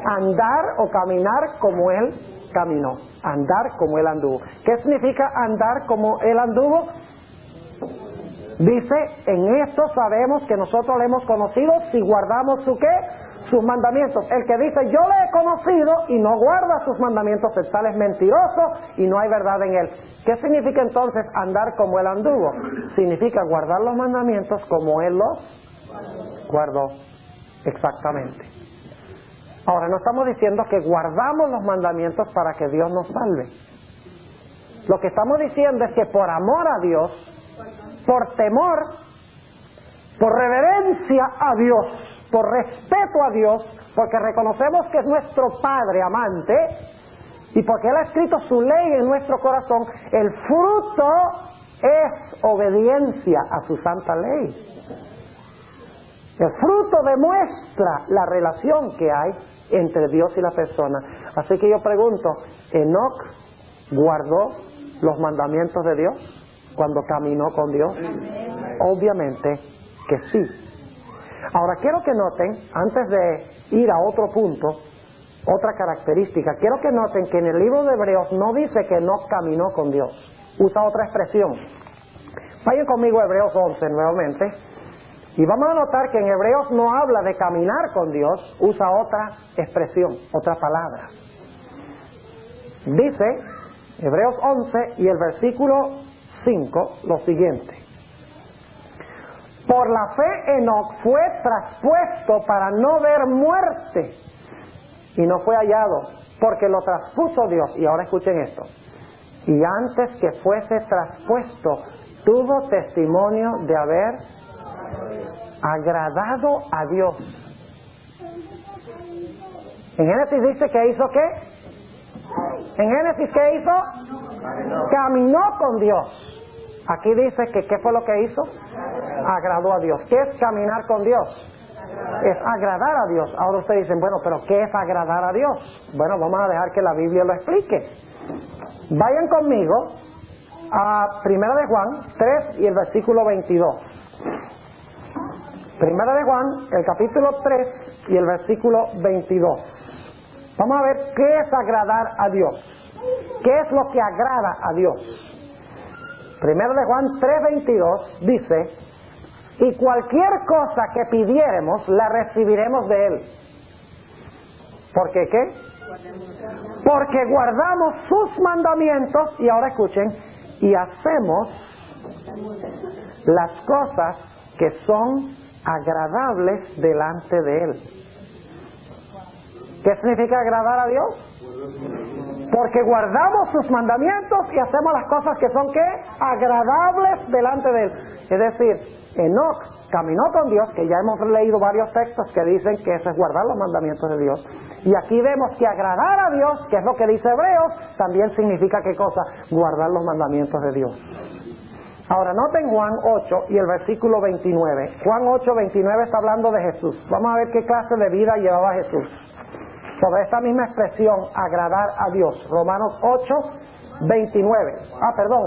andar o caminar como él caminó, andar como él anduvo. ¿Qué significa andar como él anduvo? Dice, en esto sabemos que nosotros le hemos conocido si guardamos su ¿qué? Sus mandamientos. El que dice yo le he conocido y no guarda sus mandamientos, el tal es mentiroso y no hay verdad en él. ¿Qué significa entonces andar como él anduvo? Significa guardar los mandamientos como él los guardó. Exactamente. Ahora, no estamos diciendo que guardamos los mandamientos para que Dios nos salve. Lo que estamos diciendo es que por amor a Dios, por temor, por reverencia a Dios, por respeto a Dios, porque reconocemos que es nuestro Padre amante y porque Él ha escrito su ley en nuestro corazón, el fruto es obediencia a su santa ley. El fruto demuestra la relación que hay entre Dios y la persona. Así que yo pregunto, ¿Enoc guardó los mandamientos de Dios cuando caminó con Dios? Obviamente que sí. Ahora quiero que noten, antes de ir a otro punto, otra característica, quiero que noten que en el libro de Hebreos no dice que Enoc caminó con Dios, usa otra expresión. Vayan conmigo a Hebreos 11 nuevamente, y vamos a notar que en Hebreos no habla de caminar con Dios, usa otra expresión, otra palabra. Dice, Hebreos 11 y el versículo 5, lo siguiente. Por la fe Enoc fue traspuesto para no ver muerte y no fue hallado, porque lo traspuso Dios. Y ahora escuchen esto. Y antes que fuese traspuesto, tuvo testimonio de haber agradado a Dios. En Génesis dice que hizo ¿qué? En Génesis, ¿qué hizo? Caminó con Dios. Aquí dice que ¿qué fue lo que hizo? Agradó a Dios. ¿Qué es caminar con Dios? Es agradar a Dios. Ahora ustedes dicen, bueno, pero ¿qué es agradar a Dios? Bueno, vamos a dejar que la Biblia lo explique. Vayan conmigo a 1 de Juan 3 y el versículo 22. 1 de Juan, el capítulo 3 y el versículo 22. Vamos a ver qué es agradar a Dios. ¿Qué es lo que agrada a Dios? 1 de Juan 3:22 dice: y cualquier cosa que pidiéremos la recibiremos de Él. ¿Por qué qué? Porque guardamos sus mandamientos, y ahora escuchen, y hacemos las cosas que son agradables delante de Él. ¿Qué significa agradar a Dios? Porque guardamos sus mandamientos y hacemos las cosas que son ¿qué? Agradables delante de Él. Es decir, Enoc caminó con Dios, que ya hemos leído varios textos que dicen que eso es guardar los mandamientos de Dios. Y aquí vemos que agradar a Dios, que es lo que dice Hebreos, también significa ¿qué cosa? Guardar los mandamientos de Dios. Ahora noten Juan 8 y el versículo 29. Juan 8:29 está hablando de Jesús. Vamos a ver qué clase de vida llevaba Jesús. Sobre esta misma expresión, agradar a Dios. Romanos 8:29.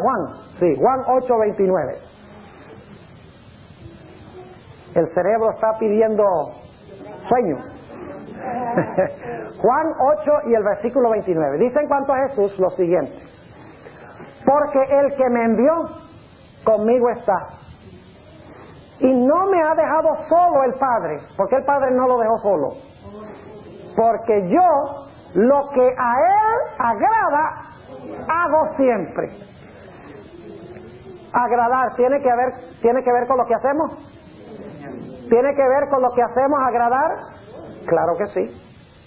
Juan. Sí, Juan 8:29. El cerebro está pidiendo sueño. Juan 8 y el versículo 29. Dice en cuanto a Jesús lo siguiente: porque el que me envió conmigo está, y no me ha dejado solo el Padre. ¿Por qué el Padre no lo dejó solo? Porque yo lo que a Él agrada hago siempre. Agradar tiene que ver con lo que hacemos. ¿Tiene que ver con lo que hacemos agradar? Claro que sí.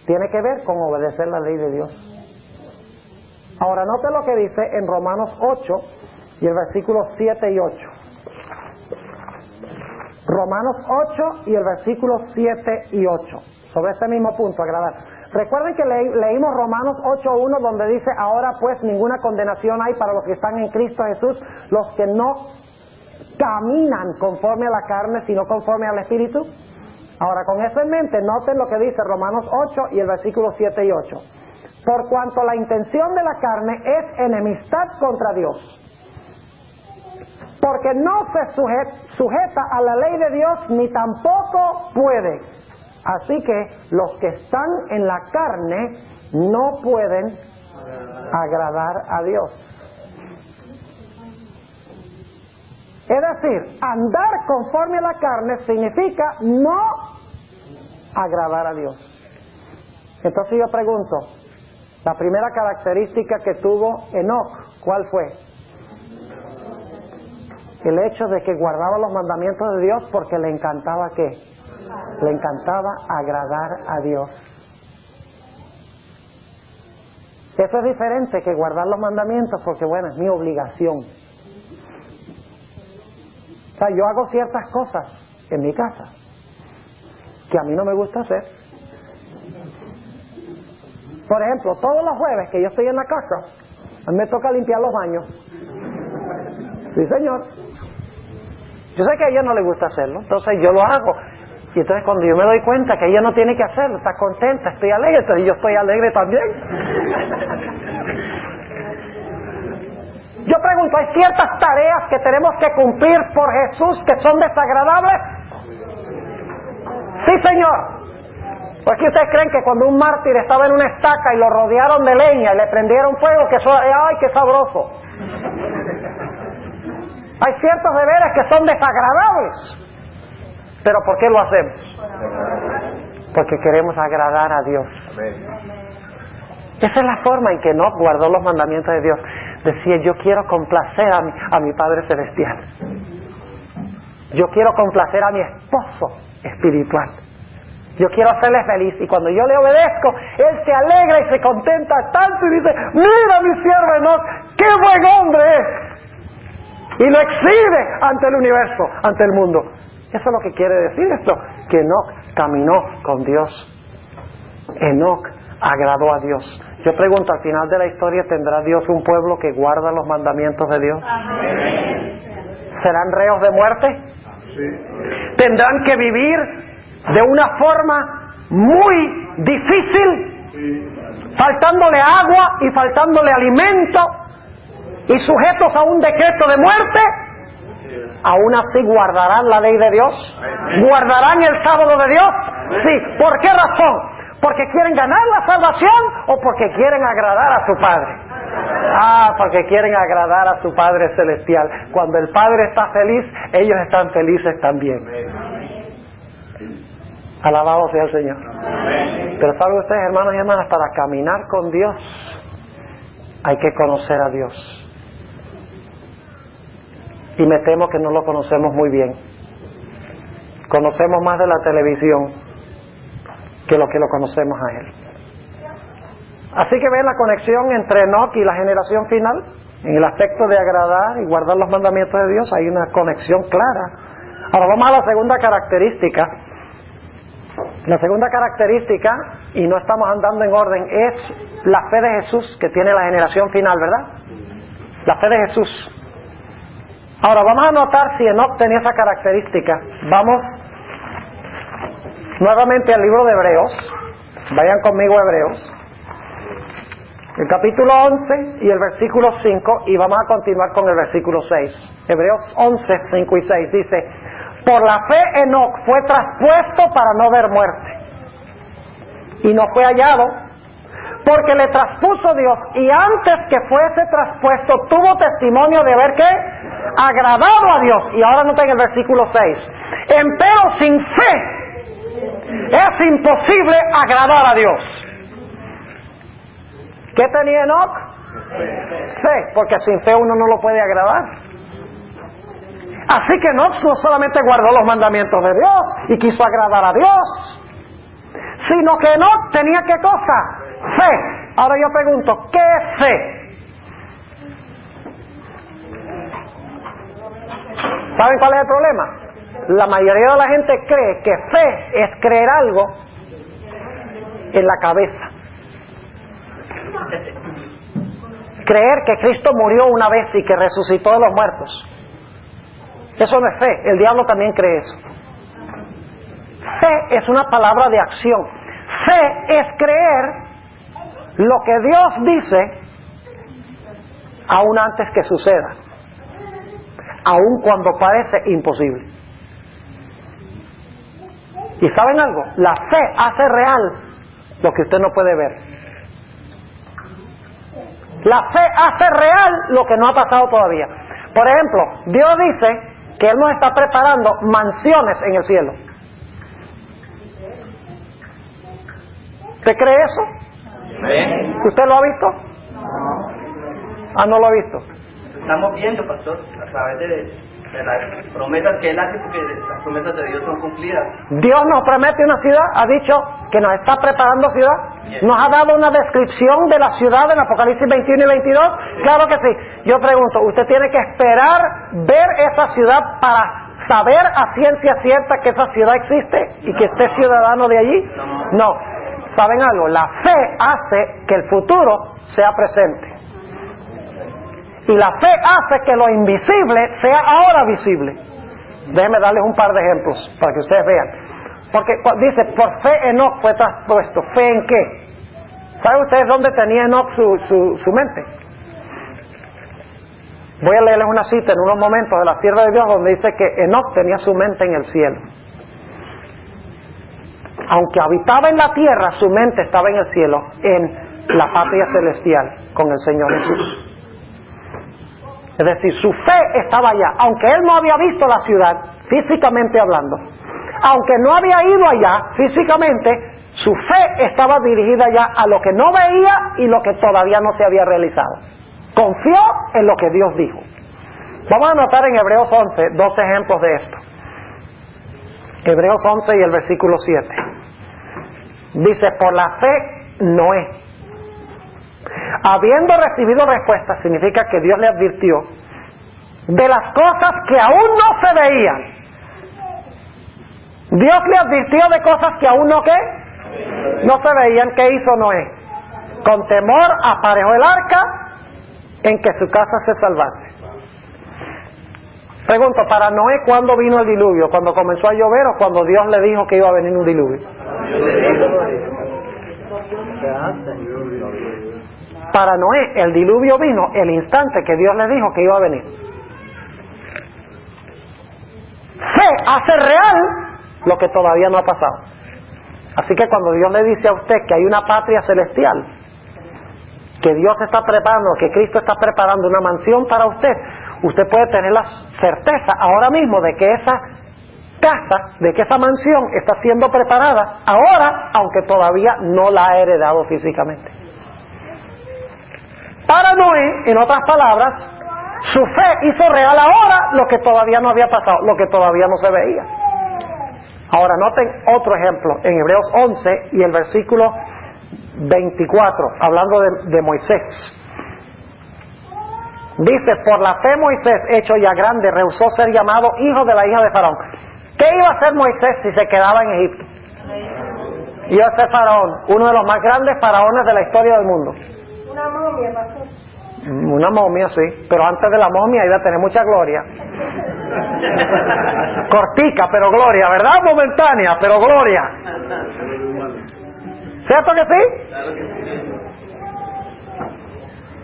Tiene que ver con obedecer la ley de Dios. Ahora note lo que dice en Romanos 8 y el versículo 7 y 8. Romanos 8 y el versículo 7 y 8. Sobre este mismo punto, agradar. Recuerden que leímos Romanos 8:1, donde dice: ahora pues ninguna condenación hay para los que están en Cristo Jesús, los que no caminan conforme a la carne, sino conforme al Espíritu. Ahora, con eso en mente, noten lo que dice Romanos 8 y el versículo 7 y 8. Por cuanto la intención de la carne es enemistad contra Dios, porque no se sujeta a la ley de Dios, ni tampoco puede. Así que los que están en la carne no pueden agradar a Dios. Es decir, andar conforme a la carne significa no agradar a Dios. Entonces yo pregunto, la primera característica que tuvo Enoc, ¿cuál fue? El hecho de que guardaba los mandamientos de Dios porque le encantaba ¿qué? Le encantaba agradar a Dios. Eso es diferente que guardar los mandamientos porque, bueno, es mi obligación. O sea, yo hago ciertas cosas en mi casa que a mí no me gusta hacer. Por ejemplo, todos los jueves que yo estoy en la casa, a mí me toca limpiar los baños. Sí, señor. Yo sé que a ella no le gusta hacerlo, entonces yo lo hago. Y entonces cuando yo me doy cuenta que ella no tiene que hacerlo, está contenta, estoy alegre, entonces yo estoy alegre también. Yo pregunto, ¿hay ciertas tareas que tenemos que cumplir por Jesús que son desagradables? Sí, señor. ¿Por qué ustedes creen que cuando un mártir estaba en una estaca y lo rodearon de leña y le prendieron fuego, que eso, ¡ay, qué sabroso! Hay ciertos deberes que son desagradables. ¿Pero por qué lo hacemos? Porque queremos agradar a Dios. Esa es la forma en que Enoc guardó los mandamientos de Dios. Decía, yo quiero complacer a mi Padre Celestial. Yo quiero complacer a mi esposo espiritual. Yo quiero hacerle feliz. Y cuando yo le obedezco, Él se alegra y se contenta tanto y dice, mira mi siervo Enoc, qué buen hombre es. Y lo exhibe ante el universo, ante el mundo. Eso es lo que quiere decir esto, que Enoc caminó con Dios. Enoc agradó a Dios. Yo pregunto, al final de la historia, ¿tendrá Dios un pueblo que guarda los mandamientos de Dios? ¿Serán reos de muerte? ¿Tendrán que vivir de una forma muy difícil, faltándole agua y faltándole alimento y sujetos a un decreto de muerte? ¿Aún así guardarán la ley de Dios? ¿Guardarán el sábado de Dios? Sí. ¿Por qué razón? ¿Porque quieren ganar la salvación o porque quieren agradar a su Padre? Porque quieren agradar a su Padre Celestial. Cuando el Padre está feliz, ellos están felices también. Alabado sea el Señor. Pero ¿saben ustedes, hermanos y hermanas? Para caminar con Dios hay que conocer a Dios. Y me temo que no lo conocemos muy bien. Conocemos más de la televisión que lo conocemos a Él. Así que ven la conexión entre Enoc y la generación final. En el aspecto de agradar y guardar los mandamientos de Dios hay una conexión clara. Ahora vamos a la segunda característica. La segunda característica, y no estamos andando en orden, es la fe de Jesús que tiene la generación final, ¿verdad? La fe de Jesús. Ahora vamos a notar si Enoc tenía esa característica. Vamos nuevamente al libro de Hebreos. Vayan conmigo a Hebreos, el capítulo 11 y el versículo 5, y vamos a continuar con el versículo 6. Hebreos 11, 5 y 6 dice: por la fe Enoc fue traspuesto para no ver muerte, y no fue hallado, porque le traspuso Dios, y antes que fuese traspuesto tuvo testimonio de haber, ¿qué? Agradado a Dios. Y ahora noten el versículo 6: empero sin fe es imposible agradar a Dios. ¿Qué tenía Enoc? Fe, porque sin fe uno no lo puede agradar. Así que Enoc no solamente guardó los mandamientos de Dios y quiso agradar a Dios, sino que Enoc tenía ¿qué cosa? Fe. Ahora yo pregunto, ¿qué es fe? ¿Saben cuál es el problema? La mayoría de la gente cree que fe es creer algo en la cabeza. Creer que Cristo murió una vez y que resucitó de los muertos. Eso no es fe. El diablo también cree eso. Fe es una palabra de acción. Fe es creer lo que Dios dice aún antes que suceda, aun cuando parece imposible. ¿Y saben algo? La fe hace real lo que usted no puede ver. La fe hace real lo que no ha pasado todavía. Por ejemplo, Dios dice que Él nos está preparando mansiones en el cielo. ¿Usted cree eso? ¿Sí? ¿Usted lo ha visto? No lo ha visto. Estamos viendo, pastor, a través de las promesas que Él hace, porque las promesas de Dios son cumplidas. Dios nos promete una ciudad, ha dicho que nos está preparando ciudad. Nos ha dado una descripción de la ciudad en Apocalipsis 21 y 22. Claro que sí. Yo pregunto, ¿usted tiene que esperar ver esa ciudad para saber a ciencia cierta que esa ciudad existe y que esté ciudadano de allí? No. ¿Saben algo? La fe hace que el futuro sea presente. Y la fe hace que lo invisible sea ahora visible. Déjenme darles un par de ejemplos para que ustedes vean. Porque dice, por fe Enoc fue traspuesto. ¿Fe en qué? ¿Saben ustedes dónde tenía Enoc su mente? Voy a leerles una cita en unos momentos de la sierva de Dios donde dice que Enoc tenía su mente en el cielo. Aunque habitaba en la tierra, su mente estaba en el cielo, en la patria celestial, con el Señor Jesús. Es decir, su fe estaba allá, aunque él no había visto la ciudad, físicamente hablando. Aunque no había ido allá, físicamente, su fe estaba dirigida ya a lo que no veía y lo que todavía no se había realizado. Confió en lo que Dios dijo. Vamos a anotar en Hebreos 11 dos ejemplos de esto. Hebreos 11 y el versículo 7. Dice, por la fe Noé, habiendo recibido respuesta, significa que Dios le advirtió de las cosas que aún no se veían. Dios le advirtió de cosas que aún no, ¿qué? no se veían. ¿Qué hizo Noé? Con temor aparejó el arca en que su casa se salvase. Pregunto, para Noé, ¿cuándo vino el diluvio? ¿Cuando comenzó a llover o cuando Dios le dijo que iba a venir un diluvio? Para Noé, el diluvio vino el instante que Dios le dijo que iba a venir. Fe hace real lo que todavía no ha pasado. Así que cuando Dios le dice a usted que hay una patria celestial, que Dios está preparando, que Cristo está preparando una mansión para usted, usted puede tener la certeza ahora mismo de que esa casa, de que esa mansión está siendo preparada ahora, aunque todavía no la ha heredado físicamente. Para Noé, en otras palabras, su fe hizo real ahora lo que todavía no había pasado, lo que todavía no se veía. Ahora noten otro ejemplo en Hebreos 11 y el versículo 24, hablando de Moisés. Dice, por la fe Moisés, hecho ya grande, rehusó ser llamado hijo de la hija de Faraón. ¿Qué iba a hacer Moisés si se quedaba en Egipto? Iba a ser Faraón, uno de los más grandes faraones de la historia del mundo. Una momia, pastor. Una momia, sí, pero antes de la momia iba a tener mucha gloria. Cortica, pero gloria, ¿verdad? Momentánea, pero gloria. ¿Cierto que sí?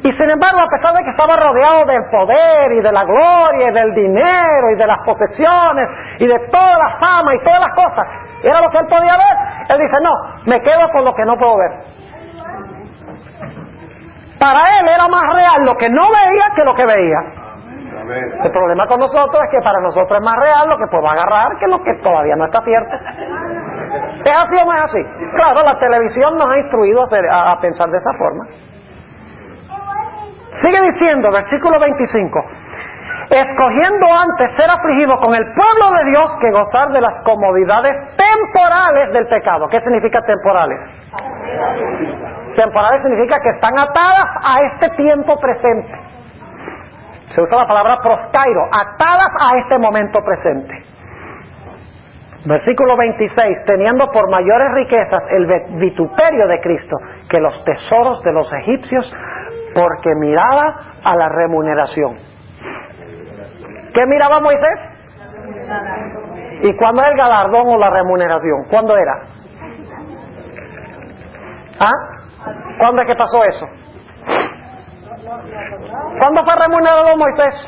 Y sin embargo, a pesar de que estaba rodeado del poder y de la gloria y del dinero y de las posesiones y de toda la fama y todas las cosas, era lo que él podía ver. Él dice, no, me quedo con lo que no puedo ver. Para él era más real lo que no veía que lo que veía. El problema con nosotros es que para nosotros es más real lo que podemos agarrar que lo que todavía no está cierto. ¿Es así o no es así? Claro, la televisión nos ha instruido a pensar de esa forma. Sigue diciendo, versículo 25, escogiendo antes ser afligido con el pueblo de Dios que gozar de las comodidades temporales del pecado. ¿Qué significa temporales? Temporales significa que están atadas a este tiempo presente. Se usa la palabra proskairo, atadas a este momento presente. Versículo 26, teniendo por mayores riquezas el vituperio de Cristo que los tesoros de los egipcios, porque miraba a la remuneración. ¿Qué miraba Moisés? ¿Y cuándo es el galardón o la remuneración? ¿Cuándo era? ¿Ah? ¿Cuándo es que pasó eso? ¿Cuándo fue remunerado Moisés?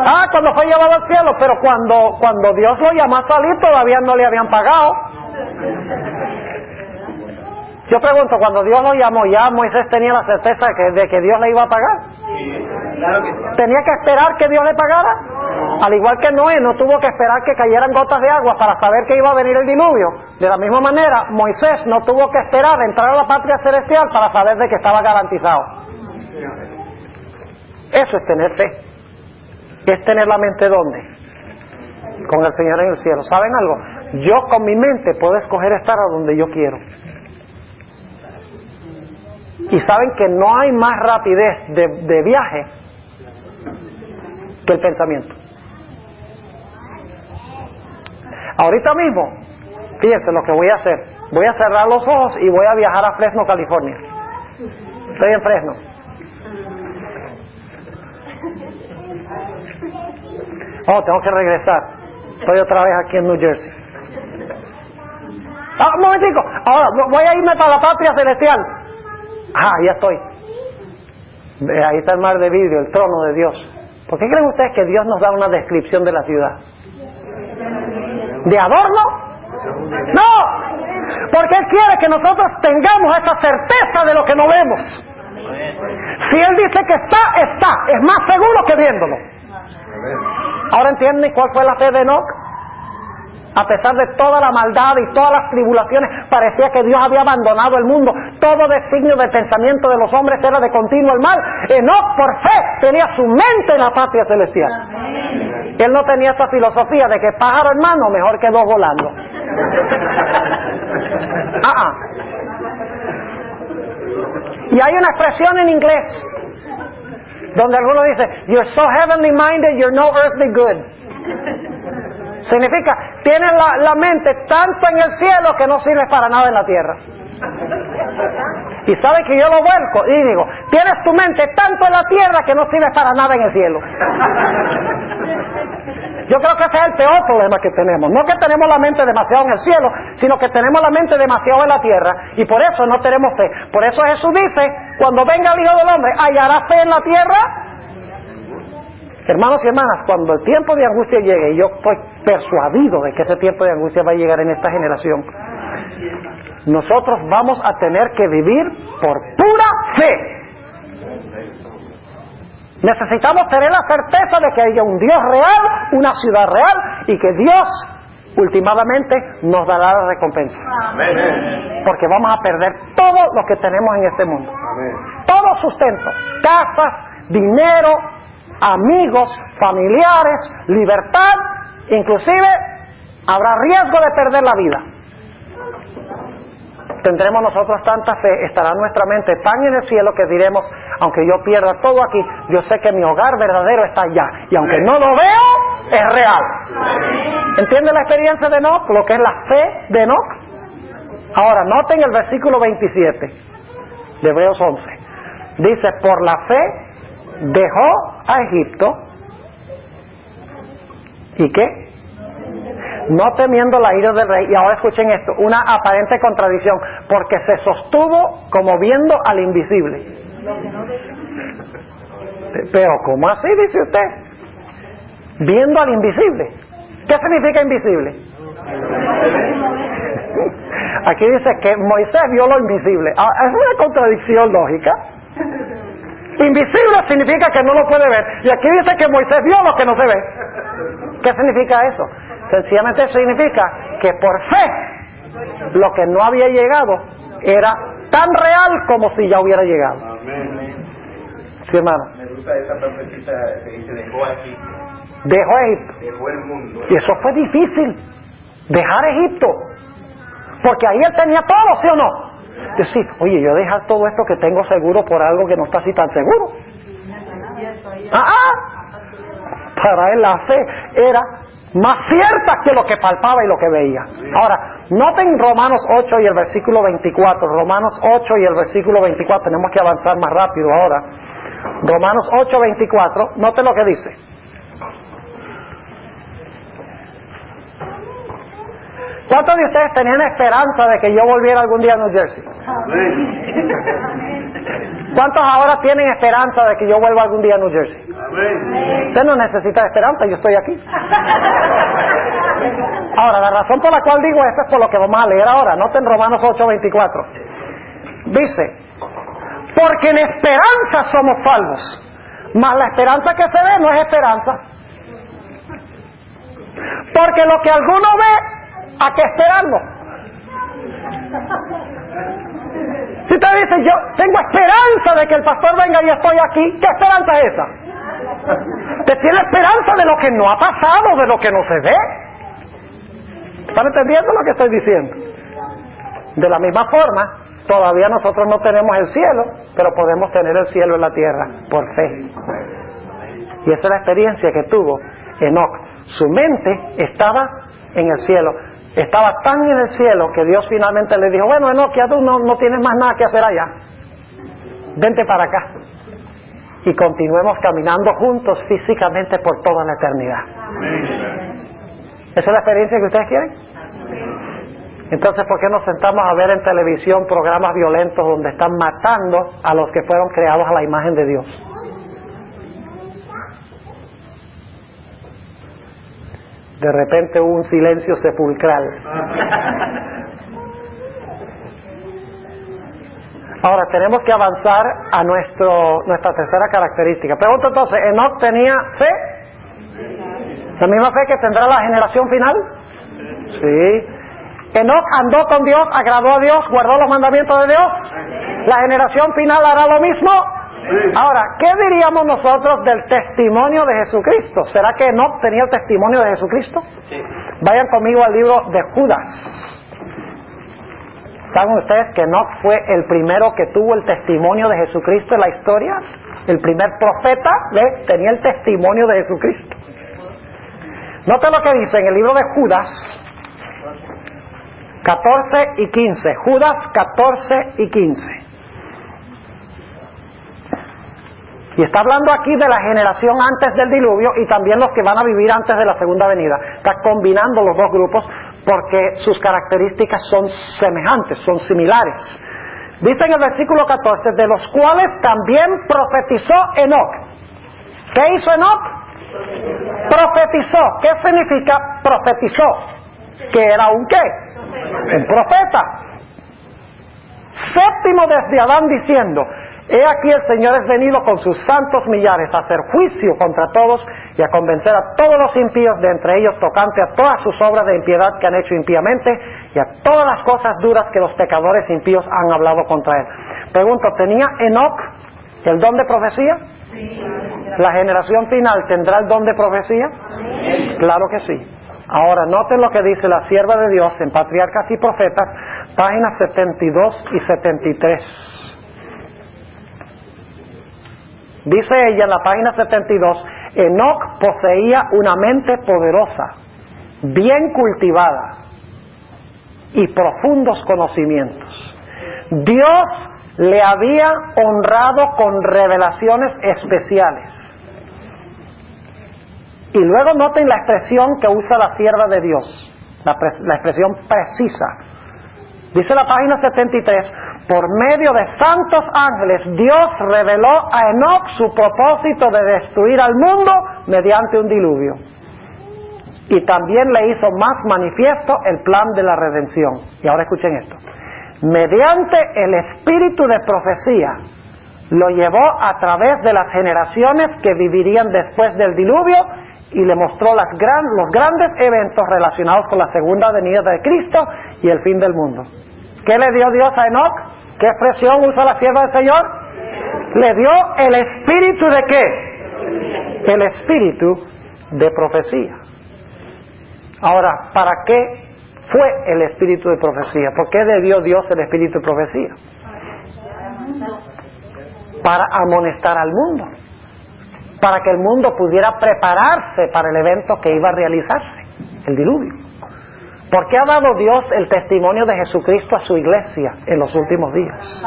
Ah, cuando fue llevado al cielo, pero cuando Dios lo llamó a salir todavía no le habían pagado. Yo pregunto, cuando Dios lo llamó, ¿ya Moisés tenía la certeza de que Dios le iba a pagar? Claro que sí. ¿Tenía que esperar que Dios le pagara? Al igual que Noé, no tuvo que esperar que cayeran gotas de agua para saber que iba a venir el diluvio. De la misma manera, Moisés no tuvo que esperar a entrar a la patria celestial para saber de que estaba garantizado. Eso es tener fe. Es tener la mente ¿dónde? Con el Señor en el cielo. ¿Saben algo? Yo con mi mente puedo escoger estar a donde yo quiero. Y saben que no hay más rapidez de viaje que el pensamiento. Ahorita mismo, fíjense lo que voy a hacer. Voy a cerrar los ojos y voy a viajar a Fresno, California. Estoy en Fresno. Oh, tengo que regresar. Estoy otra vez aquí en New Jersey. Ah, un momentico. Ahora voy a irme para la patria celestial. Ah, ya estoy. Ahí está el mar de vidrio, el trono de Dios. ¿Por qué creen ustedes que Dios nos da una descripción de la ciudad? ¿De adorno? No, porque Él quiere que nosotros tengamos esa certeza de lo que no vemos. Si Él dice que está, está. Es más seguro que viéndolo. ¿Ahora entienden cuál fue la fe de Enoc? A pesar de toda la maldad y todas las tribulaciones, parecía que Dios había abandonado el mundo. Todo designio del pensamiento de los hombres era de continuo el mal. Enoc, por fe, tenía su mente en la patria celestial. Él no tenía esa filosofía de que pájaro en mano mejor que dos volando. Y hay una expresión en inglés donde algunos dicen, you're so heavenly minded, you're no earthly good. Significa, tienes la mente tanto en el cielo que no sirve para nada en la tierra. Y sabes que yo lo vuelco y digo, tienes tu mente tanto en la tierra que no sirve para nada en el cielo. Yo creo que ese es el peor problema que tenemos. No que tenemos la mente demasiado en el cielo, sino que tenemos la mente demasiado en la tierra y por eso no tenemos fe. Por eso Jesús dice, cuando venga el Hijo del Hombre, ¿hallará fe en la tierra? Hermanos y hermanas, cuando el tiempo de angustia llegue, y yo estoy persuadido de que ese tiempo de angustia va a llegar en esta generación, nosotros vamos a tener que vivir por pura fe. Necesitamos tener la certeza de que haya un Dios real, una ciudad real, y que Dios últimamente nos dará la recompensa. Amén. Porque vamos a perder todo lo que tenemos en este mundo. Amén. Todo sustento, casas, dinero, amigos, familiares, libertad, inclusive habrá riesgo de perder la vida. Tendremos nosotros tanta fe, estará nuestra mente tan en el cielo que diremos, aunque yo pierda todo aquí, yo sé que mi hogar verdadero está allá, y aunque no lo veo, es real. ¿Entiende la experiencia de Enoc? Lo que es la fe de Enoc. Ahora, noten el versículo 27 de Hebreos 11. Dice, por la fe dejó a Egipto, ¿y qué? No temiendo la ira del rey. Y ahora escuchen esto, una aparente contradicción, porque se sostuvo como viendo al invisible. Pero ¿cómo así dice usted? Viendo al invisible. ¿Qué significa invisible? Aquí dice que Moisés vio lo invisible. Es una contradicción lógica. Invisible significa que no lo puede ver, y aquí dice que Moisés vio lo que no se ve. ¿Qué significa eso? Sencillamente significa que por fe lo que no había llegado era tan real como si ya hubiera llegado. Amén. Sí, hermano. Me gusta esa profecita que dice dejó Egipto. Dejó Egipto. Dejó el mundo. Y eso fue difícil, dejar Egipto, porque ahí él tenía todo, ¿sí o no? Decir, oye, yo dejar todo esto que tengo seguro por algo que no está así tan seguro. Para él la fe era más cierta que lo que palpaba y lo que veía. Ahora, noten Romanos 8 y el versículo 24. Romanos 8 y el versículo 24. Tenemos que avanzar más rápido ahora. Romanos 8, 24. Noten lo que dice. ¿Cuántos de ustedes tenían esperanza de que yo volviera algún día a New Jersey? ¿Cuántos ahora tienen esperanza de que yo vuelva algún día a New Jersey? Usted no necesita esperanza, yo estoy aquí. Ahora, la razón por la cual digo eso es por lo que vamos a leer ahora. Noten Romanos 8, 24. Dice, porque en esperanza somos salvos, mas la esperanza que se ve no es esperanza. Porque lo que alguno ve, ¿a qué esperarlo? Si usted dice, yo tengo esperanza de que el pastor venga y estoy aquí, ¿qué esperanza es esa? Usted tiene esperanza de lo que no ha pasado, de lo que no se ve. ¿Están entendiendo lo que estoy diciendo? De la misma forma, todavía nosotros no tenemos el cielo, pero podemos tener el cielo en la tierra, por fe. Y esa es la experiencia que tuvo Enoc. Su mente estaba en el cielo. Estaba tan en el cielo que Dios finalmente le dijo, bueno, Enoc, ya tú no tienes más nada que hacer allá. Vente para acá. Y continuemos caminando juntos físicamente por toda la eternidad. ¿Esa es la experiencia que ustedes quieren? Entonces, ¿por qué nos sentamos a ver en televisión programas violentos donde están matando a los que fueron creados a la imagen de Dios? De repente hubo un silencio sepulcral. Ahora tenemos que avanzar a nuestra tercera característica. Pregunto entonces, ¿Enoc tenía fe? ¿La misma fe que tendrá la generación final? Sí. ¿Enoc andó con Dios, agradó a Dios, guardó los mandamientos de Dios? ¿La generación final hará lo mismo? Ahora, ¿qué diríamos nosotros del testimonio de Jesucristo? ¿Será que Enoc tenía el testimonio de Jesucristo? Sí. Vayan conmigo al libro de Judas. ¿Saben ustedes que Enoc fue el primero que tuvo el testimonio de Jesucristo en la historia? El primer profeta, tenía el testimonio de Jesucristo. Nota lo que dice en el libro de Judas 14 y 15. Judas 14 y 15. Y está hablando aquí de la generación antes del diluvio y también los que van a vivir antes de la segunda venida. Está combinando los dos grupos porque sus características son semejantes, son similares. Dice en el versículo 14, de los cuales también profetizó Enoc. ¿Qué hizo Enoc? Profetizó. ¿Qué significa profetizó? Que era un ¿qué? Un profeta. Séptimo desde Adán diciendo, he aquí el Señor es venido con sus santos millares a hacer juicio contra todos y a convencer a todos los impíos de entre ellos tocante a todas sus obras de impiedad que han hecho impíamente y a todas las cosas duras que los pecadores impíos han hablado contra él. Pregunto, ¿tenía Enoc el don de profecía? Sí. ¿La generación final tendrá el don de profecía? Sí. Claro que sí. Ahora, noten lo que dice la sierva de Dios en Patriarcas y Profetas, páginas 72 y 73. Dice ella en la página 72, Enoc poseía una mente poderosa, bien cultivada y profundos conocimientos. Dios le había honrado con revelaciones especiales. Y luego noten la expresión que usa la sierva de Dios, la expresión precisa. Dice la página 73, por medio de santos ángeles, Dios reveló a Enoc su propósito de destruir al mundo mediante un diluvio. Y también le hizo más manifiesto el plan de la redención. Y ahora escuchen esto. Mediante el espíritu de profecía, lo llevó a través de las generaciones que vivirían después del diluvio y le mostró los grandes eventos relacionados con la segunda venida de Cristo y el fin del mundo. ¿Qué le dio Dios a Enoc? ¿Qué expresión usa la sierva del Señor? Le dio el espíritu de ¿qué? El espíritu de profecía. Ahora, ¿para qué fue el espíritu de profecía? ¿Por qué le dio Dios el espíritu de profecía? Para amonestar al mundo, para que el mundo pudiera prepararse para el evento que iba a realizarse, el diluvio. ¿Por qué ha dado Dios el testimonio de Jesucristo a su iglesia en los últimos días?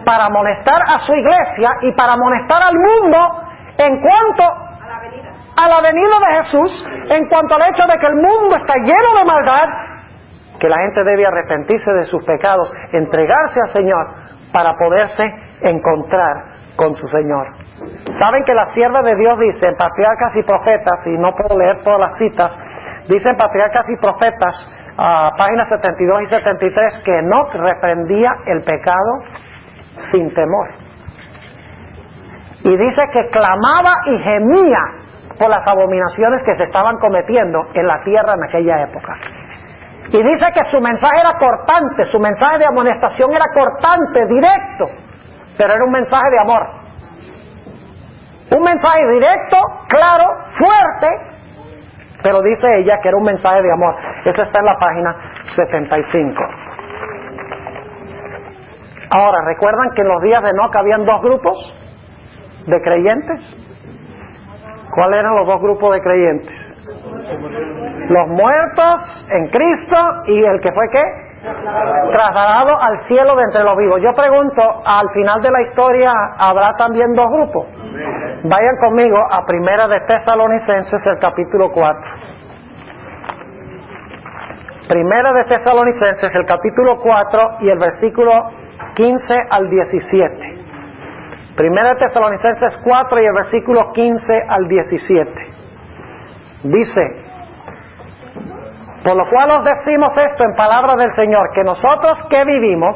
Para amonestar a su iglesia y para amonestar al mundo en cuanto a la venida de Jesús, en cuanto al hecho de que el mundo está lleno de maldad, que la gente debe arrepentirse de sus pecados, entregarse al Señor para poderse encontrar con su Señor. Saben que la sierva de Dios dice en Patriarcas y Profetas, y no puedo leer todas las citas, dice en Patriarcas y Profetas, páginas 72 y 73, que Enoc reprendía el pecado sin temor. Y dice que clamaba y gemía por las abominaciones que se estaban cometiendo en la tierra en aquella época. Y dice que su mensaje era cortante, su mensaje de amonestación era cortante, directo, pero era un mensaje de amor. Un mensaje directo, claro, fuerte, pero dice ella que era un mensaje de amor. Eso está en la página 75. Ahora, ¿recuerdan que en los días de Enoc habían dos grupos de creyentes? ¿Cuáles eran los dos grupos de creyentes? Los muertos en Cristo y el que fue ¿qué? Trasladado al cielo de entre los vivos. Yo pregunto, al final de la historia ¿habrá también dos grupos? Vayan conmigo a Primera de Tesalonicenses, el capítulo 4. Primera de Tesalonicenses, el capítulo 4 y el versículo 15 al 17. Primera de Tesalonicenses 4 y el versículo 15 al 17. Dice: por lo cual os decimos esto en palabra del Señor, que nosotros que vivimos,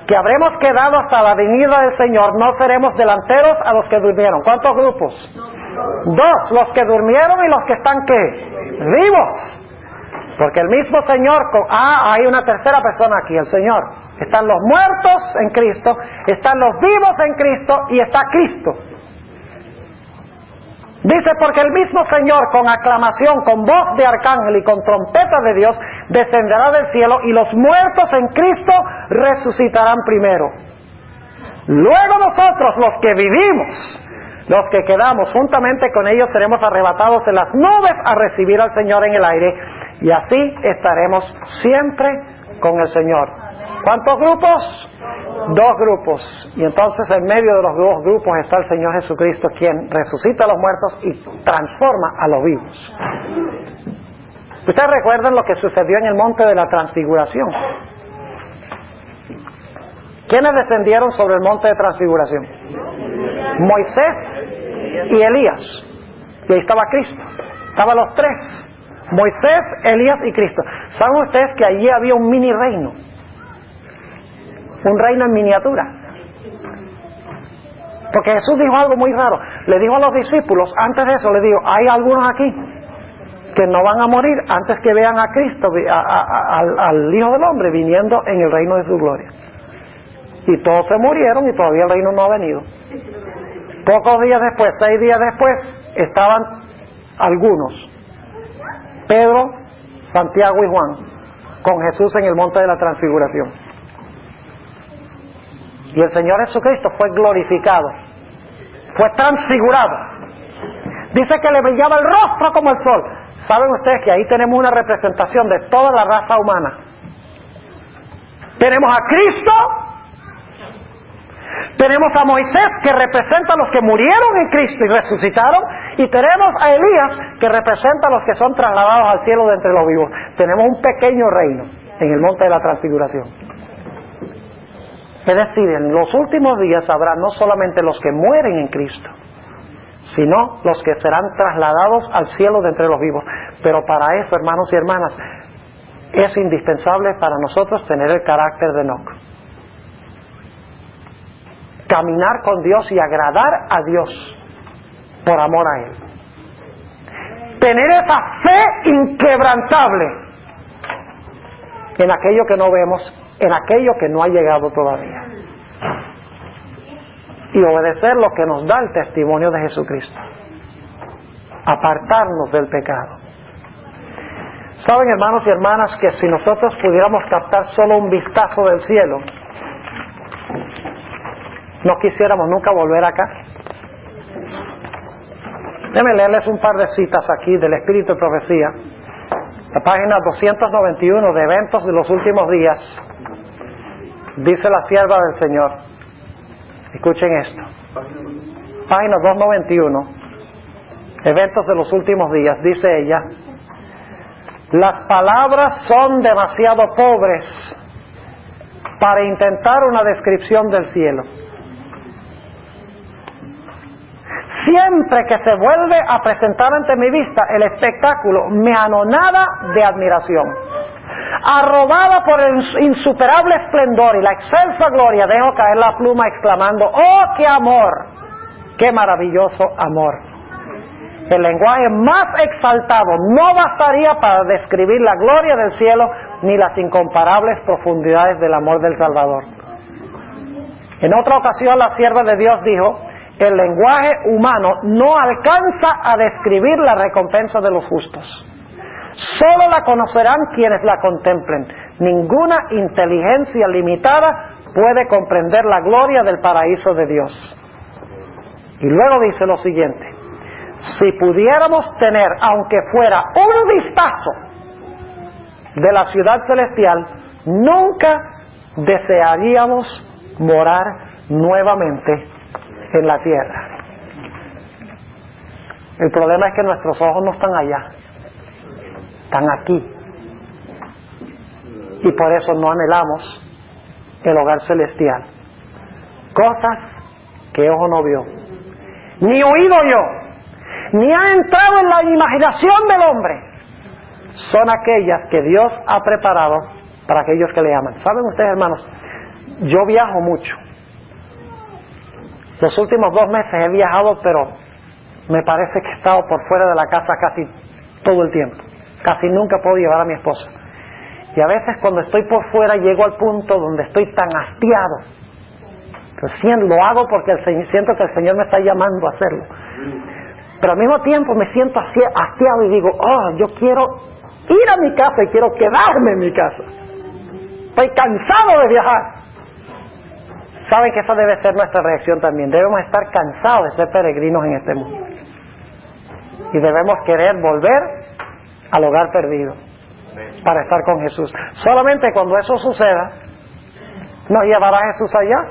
que habremos quedado hasta la venida del Señor, no seremos delanteros a los que durmieron. ¿Cuántos grupos? Dos, los que durmieron y los que están ¿qué? Vivos. Porque el mismo Señor, hay una tercera persona aquí, el Señor. Están los muertos en Cristo, están los vivos en Cristo y está Cristo. Dice, porque el mismo Señor con aclamación, con voz de arcángel y con trompeta de Dios descenderá del cielo y los muertos en Cristo resucitarán primero. Luego nosotros, los que vivimos, Los que quedamos juntamente con ellos seremos arrebatados en las nubes a recibir al Señor en el aire, y así estaremos siempre con el Señor. ¿Cuántos grupos? 2 grupos. Y entonces en medio de los 2 grupos está el Señor Jesucristo, quien resucita a los muertos y transforma a los vivos. Ustedes recuerdan lo que sucedió en el monte de la transfiguración. ¿Quiénes descendieron sobre el monte de transfiguración? Moisés y Elías. Y ahí estaba Cristo. Estaban los 3. Moisés, Elías y Cristo. ¿Saben ustedes que allí había un mini reino? Un reino en miniatura. Porque Jesús dijo algo muy raro. Le dijo a los discípulos, antes de eso le dijo, hay algunos aquí que no van a morir antes que vean a Cristo, al Hijo del Hombre viniendo en el reino de su gloria. Y todos se murieron y todavía el reino no ha venido. Pocos días después, 6 días después, estaban algunos, Pedro, Santiago y Juan, con Jesús en el monte de la transfiguración. Y el Señor Jesucristo fue glorificado, fue transfigurado. Dice que le brillaba el rostro como el sol. ¿Saben ustedes que ahí tenemos una representación de toda la raza humana? Tenemos a Cristo, tenemos a Moisés, que representa a los que murieron en Cristo y resucitaron, y tenemos a Elías, que representa a los que son trasladados al cielo de entre los vivos. Tenemos un pequeño reino en el monte de la transfiguración. Es decir, en los últimos días habrá no solamente los que mueren en Cristo, sino los que serán trasladados al cielo de entre los vivos. Pero para eso, hermanos y hermanas, es indispensable para nosotros tener el carácter de Enoc. Caminar con Dios y agradar a Dios por amor a Él. Tener esa fe inquebrantable en aquello que no vemos, en aquello que no ha llegado todavía, y obedecer lo que nos da el testimonio de Jesucristo, apartarnos del pecado. Saben, hermanos y hermanas, que si nosotros pudiéramos captar solo un vistazo del cielo, no quisiéramos nunca volver acá. Déjenme leerles un par de citas aquí del Espíritu de Profecía, la página 291 de Eventos de los Últimos Días. Dice la sierva del Señor, escuchen esto, página 291, Eventos de los Últimos Días. Dice ella: las palabras son demasiado pobres para intentar una descripción del cielo. Siempre que se vuelve a presentar ante mi vista el espectáculo, me anonada de admiración. Arrobada por el insuperable esplendor y la excelsa gloria, dejo caer la pluma exclamando: ¡oh, qué amor! ¡Qué maravilloso amor! El lenguaje más exaltado no bastaría para describir la gloria del cielo ni las incomparables profundidades del amor del Salvador. En otra ocasión, la sierva de Dios dijo: el lenguaje humano no alcanza a describir la recompensa de los justos. Solo la conocerán quienes la contemplen. Ninguna inteligencia limitada puede comprender la gloria del paraíso de Dios. Y luego dice lo siguiente: si pudiéramos tener, aunque fuera un vistazo de la ciudad celestial, nunca desearíamos morar nuevamente en la tierra. El problema es que nuestros ojos no están allá, están aquí, y por eso no anhelamos el hogar celestial. Cosas que ojo no vio, ni oído yo, ni ha entrado en la imaginación del hombre, son aquellas que Dios ha preparado para aquellos que le aman. ¿Saben ustedes, hermanos? Yo viajo mucho. Los últimos 2 meses he viajado, pero me parece que he estado por fuera de la casa casi todo el tiempo. Casi nunca puedo llevar a mi esposa. Y a veces cuando estoy por fuera llego al punto donde estoy tan hastiado. Pero lo hago porque siento que el Señor me está llamando a hacerlo. Pero al mismo tiempo me siento hastiado y digo: oh, yo quiero ir a mi casa y quiero quedarme en mi casa. Estoy cansado de viajar. Saben que esa debe ser nuestra reacción también. Debemos estar cansados de ser peregrinos en este mundo. Y debemos querer volver al hogar perdido para estar con Jesús. Solamente cuando eso suceda, nos llevará Jesús allá.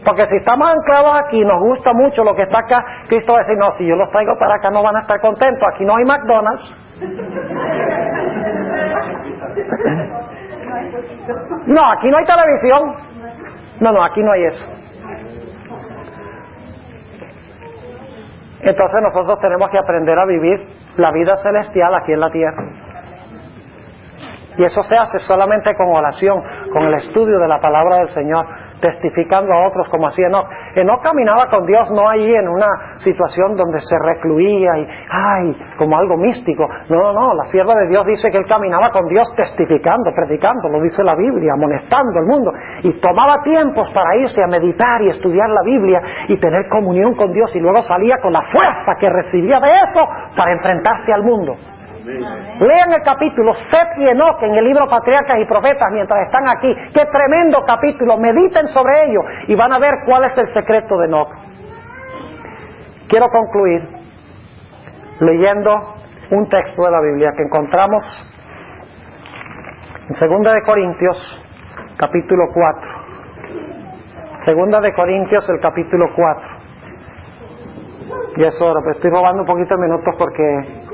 Porque si estamos anclados aquí, nos gusta mucho lo que está acá, Cristo va a decir, no, si yo los traigo para acá no van a estar contentos, aquí no hay McDonald's. No, aquí no hay televisión. No, aquí no hay eso. Entonces nosotros tenemos que aprender a vivir la vida celestial aquí en la tierra. Y eso se hace solamente con oración, con el estudio de la palabra del Señor, testificando a otros como hacía Enoc. Enoc caminaba con Dios no ahí en una situación donde se recluía y como algo místico. No, la sierva de Dios dice que él caminaba con Dios testificando, predicando, lo dice la Biblia, amonestando al mundo, y tomaba tiempos para irse a meditar y estudiar la Biblia y tener comunión con Dios, y luego salía con la fuerza que recibía de eso para enfrentarse al mundo. Lean el capítulo Set y Enoc en el libro Patriarcas y Profetas mientras están aquí. Qué tremendo capítulo, mediten sobre ello y van a ver cuál es el secreto de Enoc. Quiero concluir leyendo un texto de la Biblia que encontramos en 2 de Corintios capítulo 4. 2 de Corintios el capítulo 4. Y es hora, pero estoy robando un poquito de minutos porque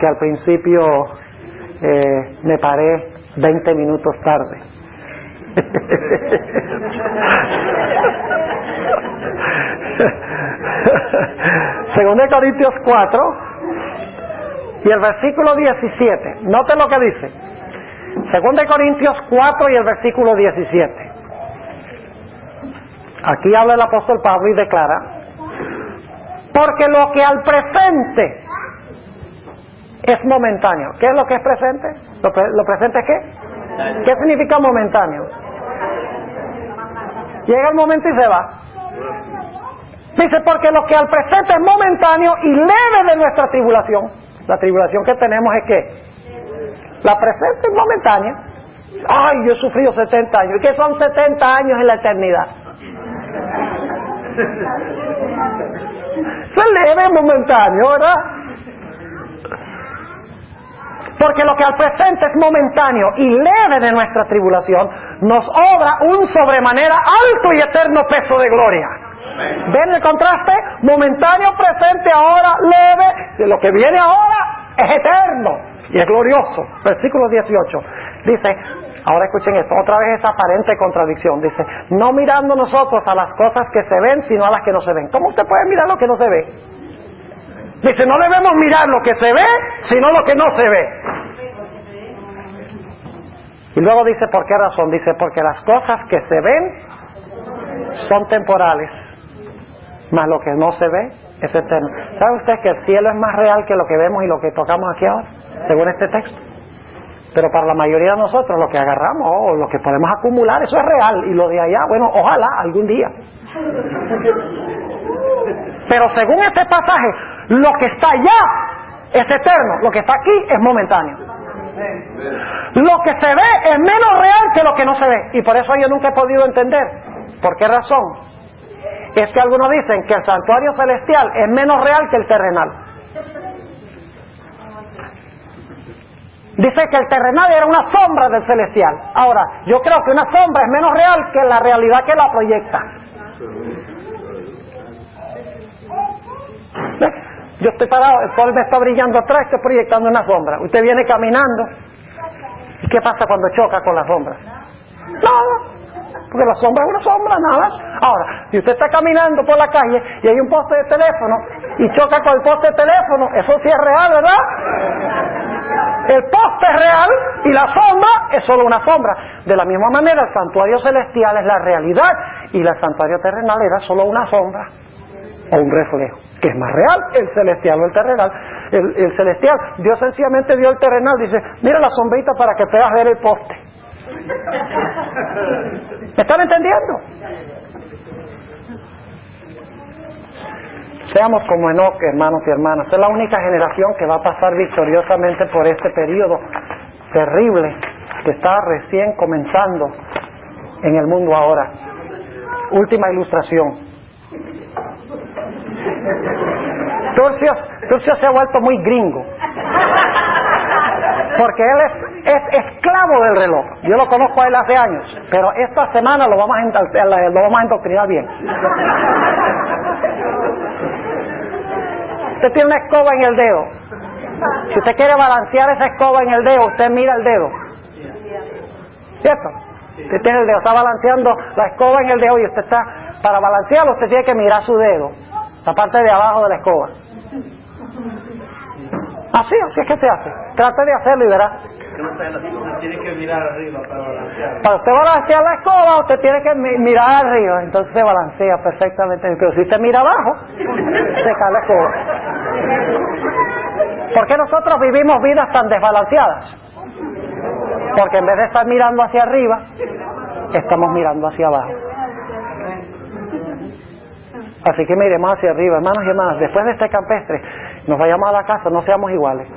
al principio me paré 20 minutos tarde. Según de Corintios 4 y el versículo 17. Noten lo que dice. Según de Corintios 4 y el versículo 17. Aquí habla el apóstol Pablo y declara: porque lo que al presente es momentáneo. ¿Qué es lo que es presente? ¿Lo presente es qué? ¿Qué significa momentáneo? Llega el momento y se va. Dice, porque lo que al presente es momentáneo y leve de nuestra tribulación. La tribulación que tenemos es ¿qué? La presente es momentánea. Ay, yo he sufrido 70 años. ¿Y qué son 70 años en la eternidad? Eso es leve, momentáneo, ¿verdad? Porque lo que al presente es momentáneo y leve de nuestra tribulación, nos obra un sobremanera alto y eterno peso de gloria. ¿Ven el contraste? Momentáneo, presente, ahora, leve. De lo que viene ahora es eterno y es glorioso. Versículo 18. Dice, ahora escuchen esto, otra vez esa aparente contradicción. Dice, no mirando nosotros a las cosas que se ven, sino a las que no se ven. ¿Cómo usted puede mirar lo que no se ve? Dice, no debemos mirar lo que se ve, sino lo que no se ve. Y luego dice, ¿por qué razón? Dice, porque las cosas que se ven son temporales, mas lo que no se ve es eterno. ¿Sabe usted que el cielo es más real que lo que vemos y lo que tocamos aquí ahora, según este texto? Pero para la mayoría de nosotros lo que agarramos o lo que podemos acumular, eso es real, y lo de allá, bueno, ojalá algún día. Pero según este pasaje, lo que está allá es eterno, lo que está aquí es momentáneo. Lo que se ve es menos real que lo que no se ve, y por eso yo nunca he podido entender. ¿Por qué razón? Es que algunos dicen que el santuario celestial es menos real que el terrenal. Dice que el terrenal era una sombra del celestial. Ahora, yo creo que una sombra es menos real que la realidad que la proyecta. ¿Ves? Yo estoy parado, el sol me está brillando atrás, estoy proyectando una sombra. Usted viene caminando. ¿Y qué pasa cuando choca con la sombra? Nada, porque la sombra es una sombra, nada. Ahora, si usted está caminando por la calle y hay un poste de teléfono y choca con el poste de teléfono, eso sí es real, ¿verdad? El poste es real y la sombra es solo una sombra. De la misma manera, el santuario celestial es la realidad y el santuario terrenal era solo una sombra o un reflejo, que es más real el celestial o el terrenal. El celestial, Dios sencillamente dio el terrenal, dice, mira la sombrita para que puedas ver el poste. ¿Me están entendiendo? Seamos como Enoc, hermanos y hermanas. Es la única generación que va a pasar victoriosamente por este periodo terrible que está recién comenzando en el mundo ahora. última ilustración. Turcio se ha vuelto muy gringo, porque él es esclavo del reloj. Yo lo conozco a él hace años, pero esta semana lo vamos a endoctrinar bien. Usted tiene una escoba en el dedo. Si usted quiere balancear esa escoba en el dedo, usted mira el dedo, ¿cierto? Usted tiene el dedo, está balanceando la escoba en el dedo y usted está, para balancearlo usted tiene que mirar su dedo, la parte de abajo de la escoba. Así es que se hace. Trate de hacerlo y verá. Tiene que mirar arriba para balancear. Para usted balancear la escoba, usted tiene que mirar arriba, entonces se balancea perfectamente. Pero si usted mira abajo, se cae la escoba. ¿Por qué nosotros vivimos vidas tan desbalanceadas? Porque en vez de estar mirando hacia arriba, estamos mirando hacia abajo. Así que miremos hacia arriba, hermanos y hermanas. Después de este campestre, nos vayamos a la casa, no seamos iguales.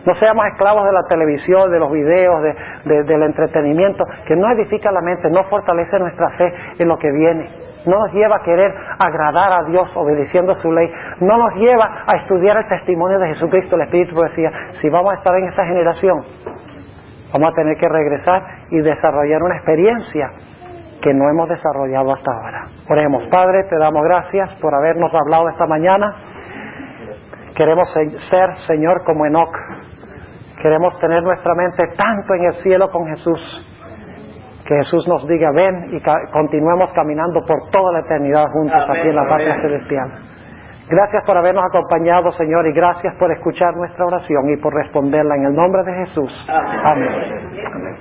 No seamos esclavos de la televisión, de los videos, del entretenimiento, que no edifica la mente, no fortalece nuestra fe en lo que viene. No nos lleva a querer agradar a Dios obedeciendo su ley. No nos lleva a estudiar el testimonio de Jesucristo. El Espíritu decía, si vamos a estar en esta generación, vamos a tener que regresar y desarrollar una experiencia que no hemos desarrollado hasta ahora. Oremos. Padre, te damos gracias por habernos hablado esta mañana. Queremos ser, Señor, como Enoc. Queremos tener nuestra mente tanto en el cielo con Jesús, que Jesús nos diga, ven y continuemos caminando por toda la eternidad juntos aquí en la patria celestial. Gracias por habernos acompañado, Señor, y gracias por escuchar nuestra oración y por responderla en el nombre de Jesús. Amén. Amén.